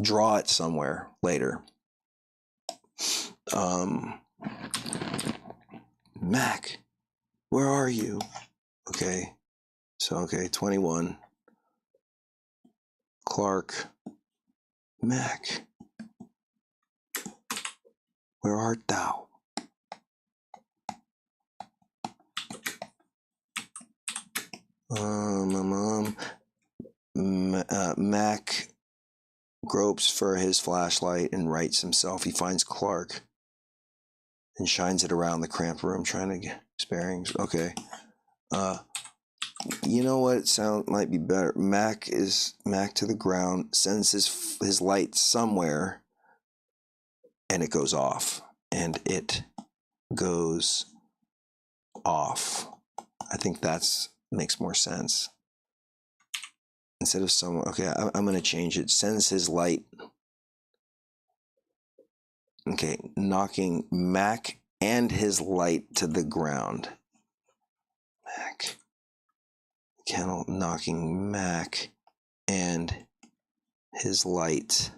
draw it somewhere later. Mac, where are you? Okay. So, 21. Clark. Mac, where art thou? Mac gropes for his flashlight and rights himself. He finds Clark and shines it around the cramped room, trying to get bearings. Okay. You know what? It might be better. Mac to the ground, sends his light somewhere, and it goes off. And it goes off. I think that's makes more sense. Instead of someone, okay, I'm going to change it. Sends his light. Okay, knocking Mac and his light to the ground. Mac. Kennel knocking Mac and his light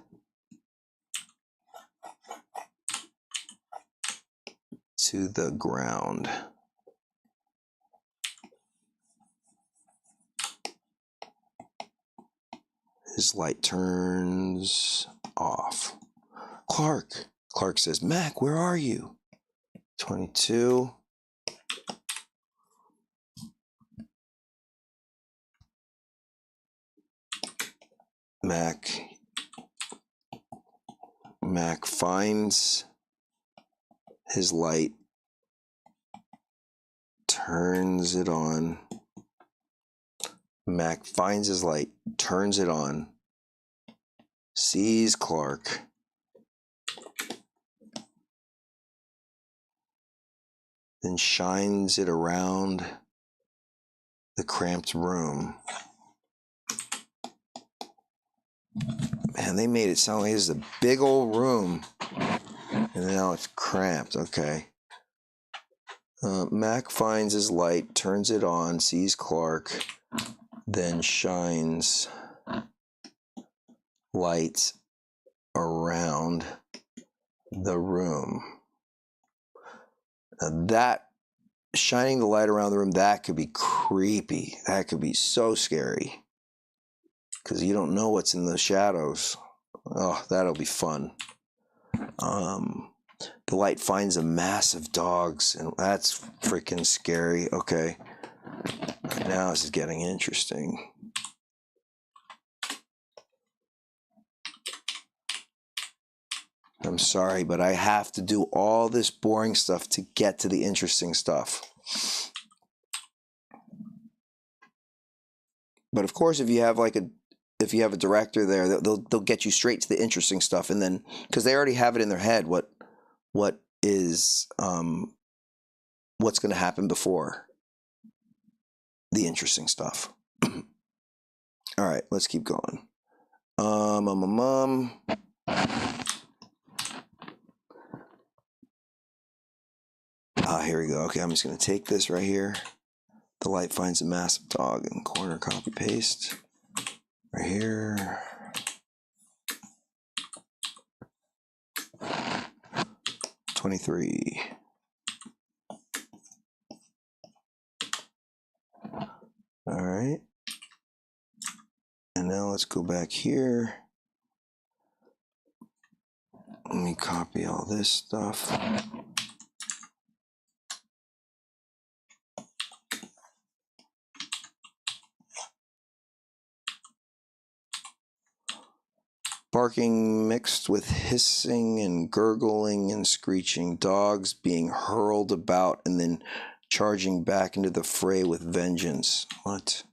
to the ground. His light turns off. Clark says, Mac, where are you? 22. Mac finds his light, turns it on. Mac finds his light, turns it on, sees Clark, then shines it around the cramped room. Man, they made it sound like this is a big old room. And now it's cramped. Okay. Mac finds his light, turns it on, sees Clark, then shines lights around the room. Now that, shining the light around the room, that could be creepy. That could be so scary. Because you don't know what's in the shadows. Oh, that'll be fun. The light finds a mass of dogs, and that's freaking scary. Okay. Now this is getting interesting. I'm sorry, but I have to do all this boring stuff to get to the interesting stuff. But of course, if you have a director there, they'll get you straight to the interesting stuff, and then because they already have it in their head what is what's going to happen before the interesting stuff. All right, let's keep going. Here we go. Okay, I'm just going to take this right here. The light finds a massive dog in the corner. Copy paste right here. $23. All right. And now let's go back here. Let me copy all this stuff. Barking mixed with hissing and gurgling and screeching. Dogs being hurled about and then charging back into the fray with vengeance. What?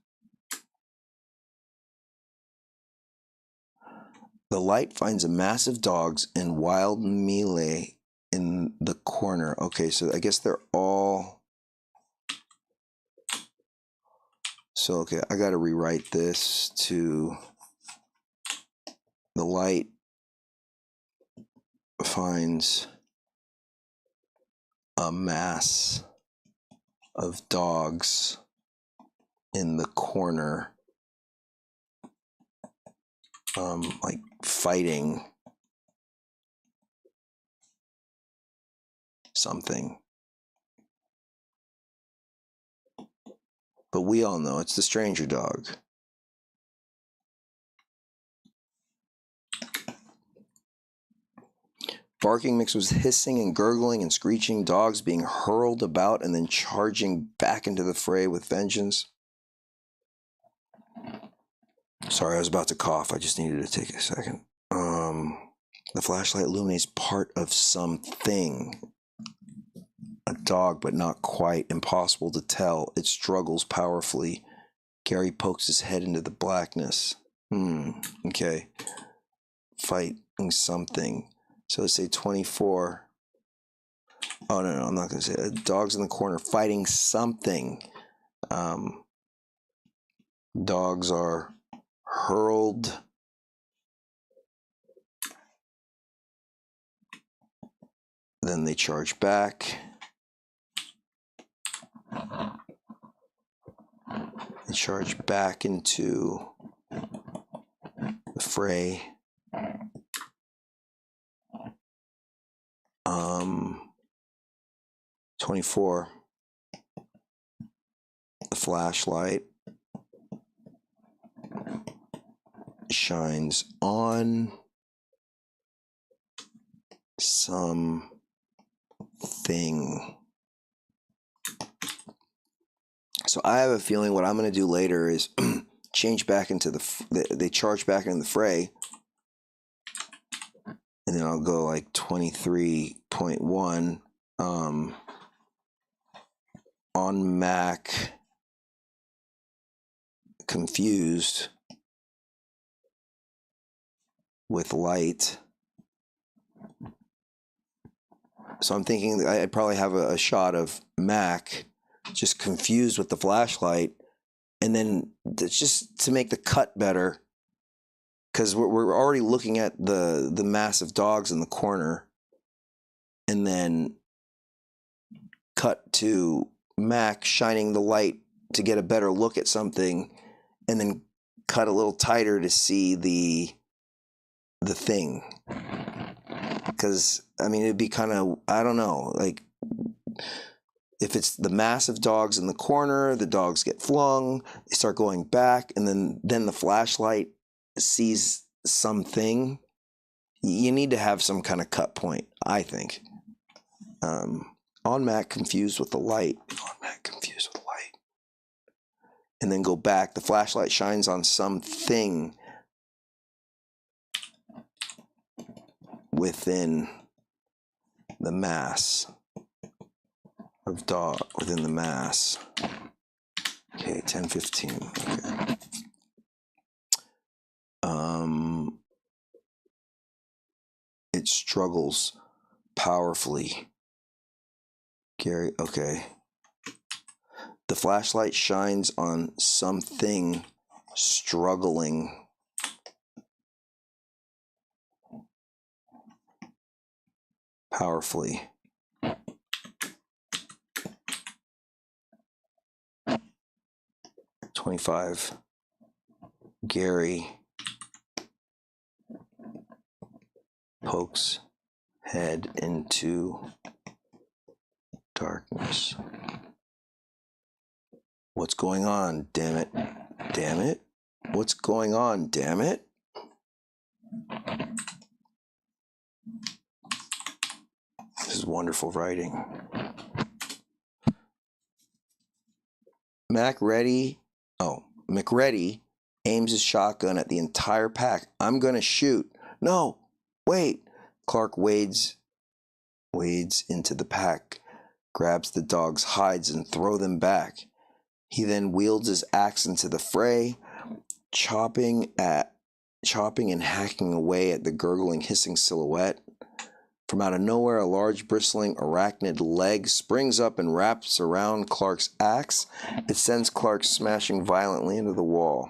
The light finds a mass of dogs in wild melee in the corner. Okay, so I guess they're all... So, okay, I got to rewrite this to... The light finds a mass of dogs in the corner, like fighting something. But we all know it's the stranger dog. Barking mixed with hissing and gurgling and screeching, dogs being hurled about and then charging back into the fray with vengeance. Sorry, I was about to cough. I just needed to take a second. The flashlight illuminates part of something. A dog, but not quite. Impossible to tell. It struggles powerfully. Gary pokes his head into the blackness. Okay. Fighting something. So let's say 24. Oh, no, I'm not going to say that. Dogs in the corner fighting something. Dogs are hurled. Then they charge back. They charge back into the fray. 24. The flashlight shines on something. So I have a feeling what I'm going to do later is change back into they charge back into the fray. And then I'll go like 23.1 on Mac, confused with light. So I'm thinking I'd probably have a shot of Mac just confused with the flashlight, and then just to make the cut better, because we're already looking at the mass of dogs in the corner, and then cut to Mac shining the light to get a better look at something, and then cut a little tighter to see the thing. Because I mean, it'd be kind of, I don't know, like if it's the mass of dogs in the corner, the dogs get flung, they start going back, and then the flashlight sees something. You need to have some kind of cut point, I think. On Mac, confused with the light. On Mac, confused with the light. And then go back. The flashlight shines on something within the mass of dog, within the mass. Okay, 10:15. Okay. It struggles powerfully. Gary, okay. The flashlight shines on something struggling. Powerfully. $25. Gary pokes head into darkness. What's going on? Damn it. Damn it. What's going on? Damn it. This is wonderful writing. McReady aims his shotgun at the entire pack. I'm gonna shoot. No, wait. Clark wades into the pack, grabs the dog's hides and throw them back. He then wields his axe into the fray, chopping and hacking away at the gurgling, hissing silhouette. From out of nowhere, a large, bristling arachnid leg springs up and wraps around Clark's axe. It sends Clark smashing violently into the wall.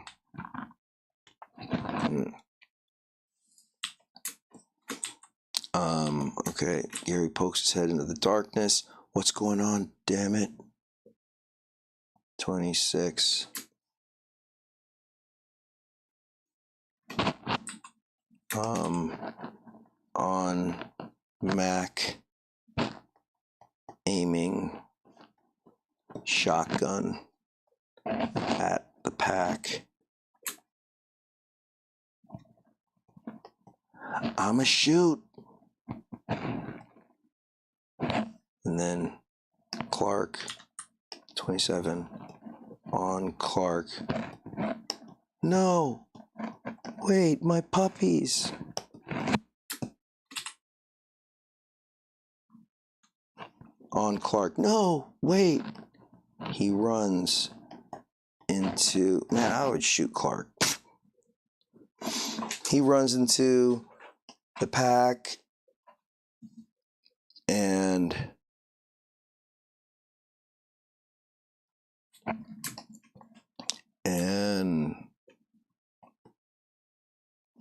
Okay, Gary pokes his head into the darkness. What's going on? Damn it. 26. On Mac, aiming shotgun at the pack. I'ma shoot. And then Clark, 27, on Clark. No, wait, my puppies. On Clark. No, wait. He runs into... Man, I would shoot Clark. He runs into the pack and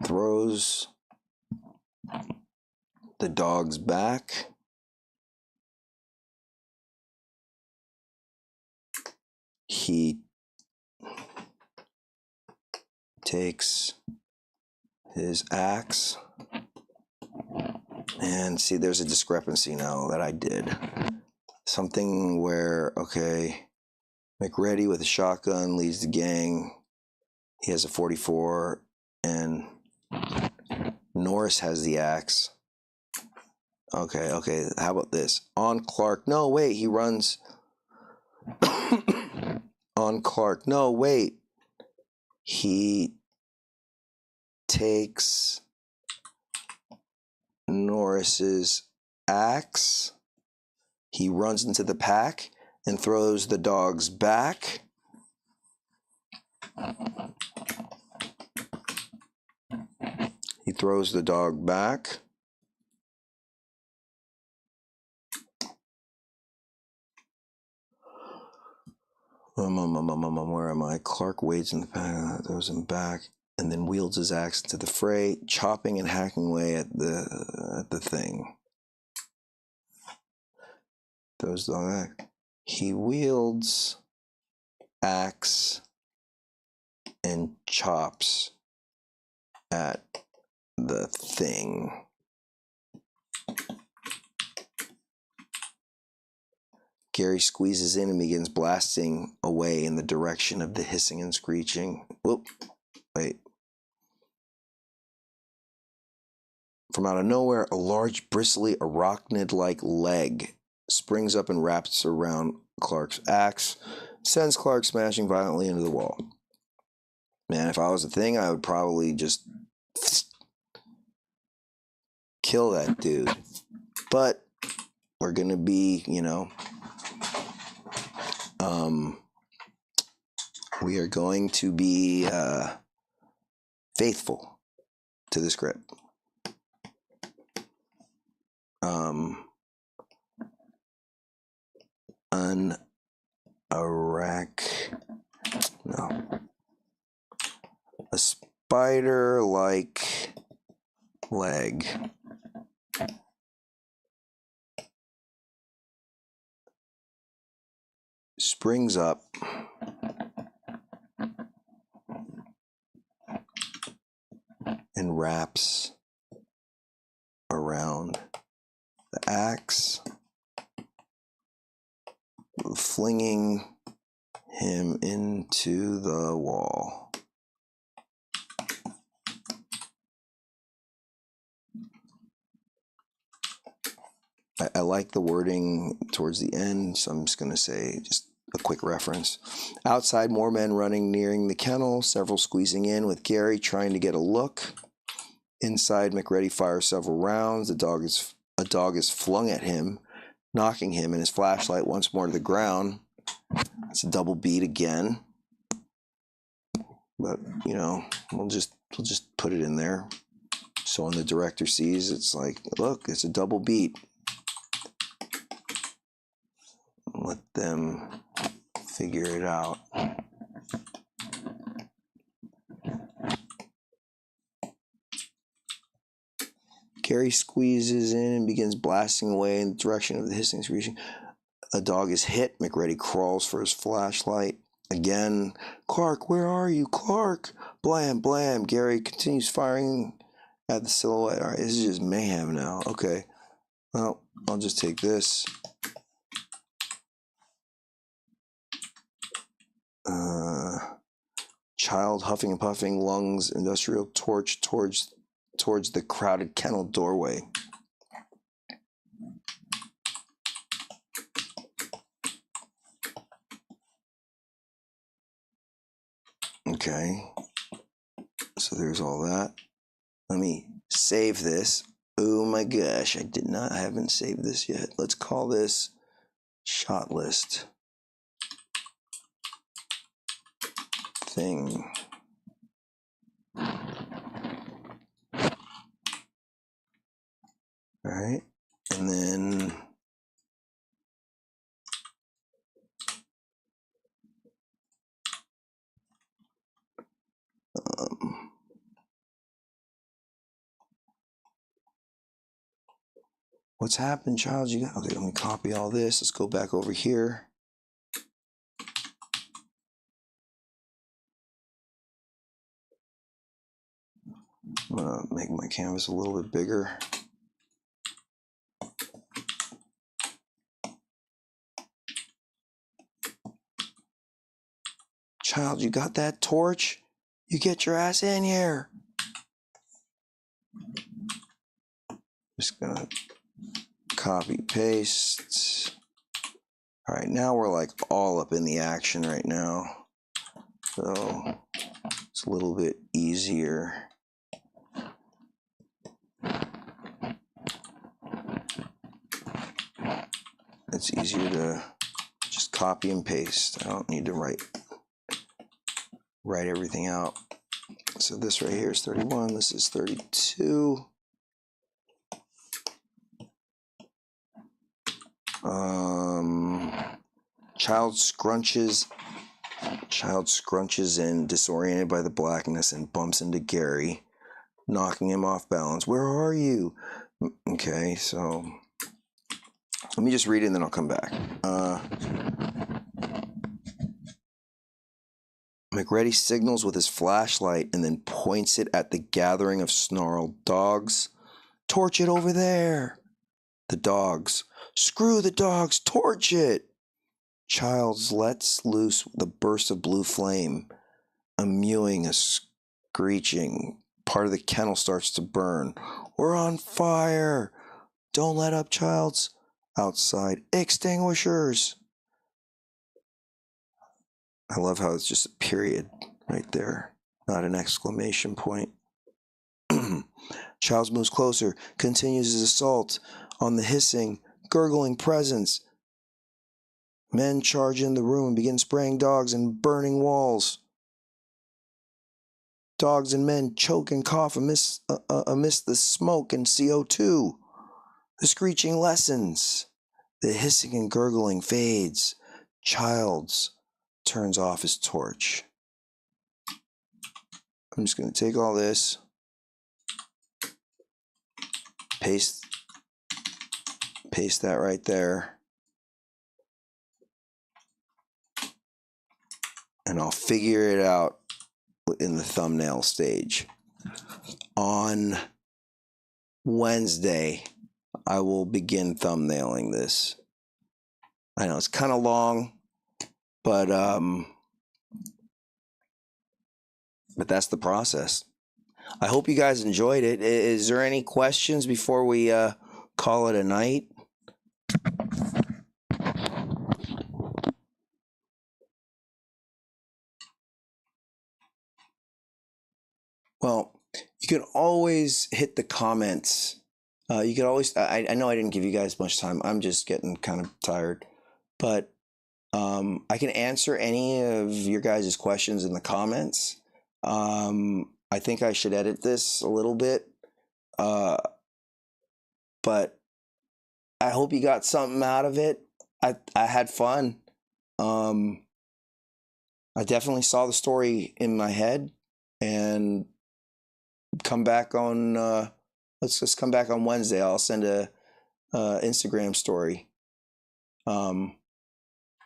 throws the dogs back. He takes his axe, and see, there's a discrepancy now that I did. Something where, okay, McReady with a shotgun leads the gang. He has a 44, and Norris has the axe. Okay, how about this? On Clark, no, wait, he runs... On Clark, no, wait. He takes Norris's axe. He runs into the pack and throws the dogs back. He throws the dog back. Where am I? Clark wades in the pack, throws him back, and then wields his axe into the fray, chopping and hacking away at the thing. Throws the long axe. He wields axe and chops at the thing. Gary squeezes in and begins blasting away in the direction of the hissing and screeching. Whoop. Wait. From out of nowhere, a large, bristly, arachnid-like leg springs up and wraps around Clark's axe, sends Clark smashing violently into the wall. Man, if I was a thing, I would probably just kill that dude. But we're gonna be, we are going to be faithful to the script. A spider-like leg. Springs up and wraps around the axe, flinging him into the wall. I like the wording towards the end, so I'm just going to say just a quick reference. Outside, more men running, nearing the kennel, several squeezing in, with Gary trying to get a look. Inside, McReady fires several rounds. A dog is flung at him, knocking him and his flashlight once more to the ground. It's a double beat again. But, we'll just put it in there. So when the director sees, it's like, look, it's a double beat. Let them figure it out. Gary squeezes in and begins blasting away in the direction of the hissing screeching. A dog is hit. McReady crawls for his flashlight. Again, Clark, where are you? Clark! Blam, blam. Gary continues firing at the silhouette. All right, this is just mayhem now. Okay. Well, I'll just take this. Child huffing and puffing, lungs, industrial torch towards the crowded kennel doorway. Okay, so there's all that. Let me save this. Oh my gosh, I haven't saved this yet. Let's call this shot list thing. All right, and then what's happened, child? Okay, let me copy all this. Let's go back over here. I'm gonna make my canvas a little bit bigger. Child, you got that torch? You get your ass in here. Just gonna copy, paste. All right, now we're like all up in the action right now. So it's a little bit easier. It's easier to just copy and paste. I don't need to write everything out. So this right here is 31, this is 32. Child scrunches Child scrunches in, disoriented by the blackness, and bumps into Gary, knocking him off balance. Where are you? Okay, so let me just read it and then I'll come back. McReady signals with his flashlight and then points it at the gathering of snarled dogs. Torch it over there. The dogs. Screw the dogs, torch it. Childs lets loose the burst of blue flame. A mewing, a screeching. Part of the kennel starts to burn. We're on fire. Don't let up, Childs. Outside. Extinguishers. I love how it's just a period right there, not an exclamation point. Childs moves closer, continues his assault on the hissing, gurgling presence. Men charge in the room and begin spraying dogs and burning walls. Dogs and men choke and cough amidst the smoke and CO2. The screeching lessens. The hissing and gurgling fades. Childs turns off his torch. I'm just going to take all this, paste that right there, and I'll figure it out in the thumbnail stage. On Wednesday, I will begin thumbnailing this. I know it's kind of long, but that's the process. I hope you guys enjoyed it. Is there any questions before we call it a night? Well, you can always hit the comments. You can always, I know I didn't give you guys much time. I'm just getting kind of tired. But I can answer any of your guys' questions in the comments. I think I should edit this a little bit. But I hope you got something out of it. I had fun. I definitely saw the story in my head, and come back on let's just come back on Wednesday. I'll send a Instagram story.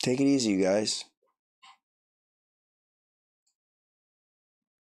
Take it easy, you guys.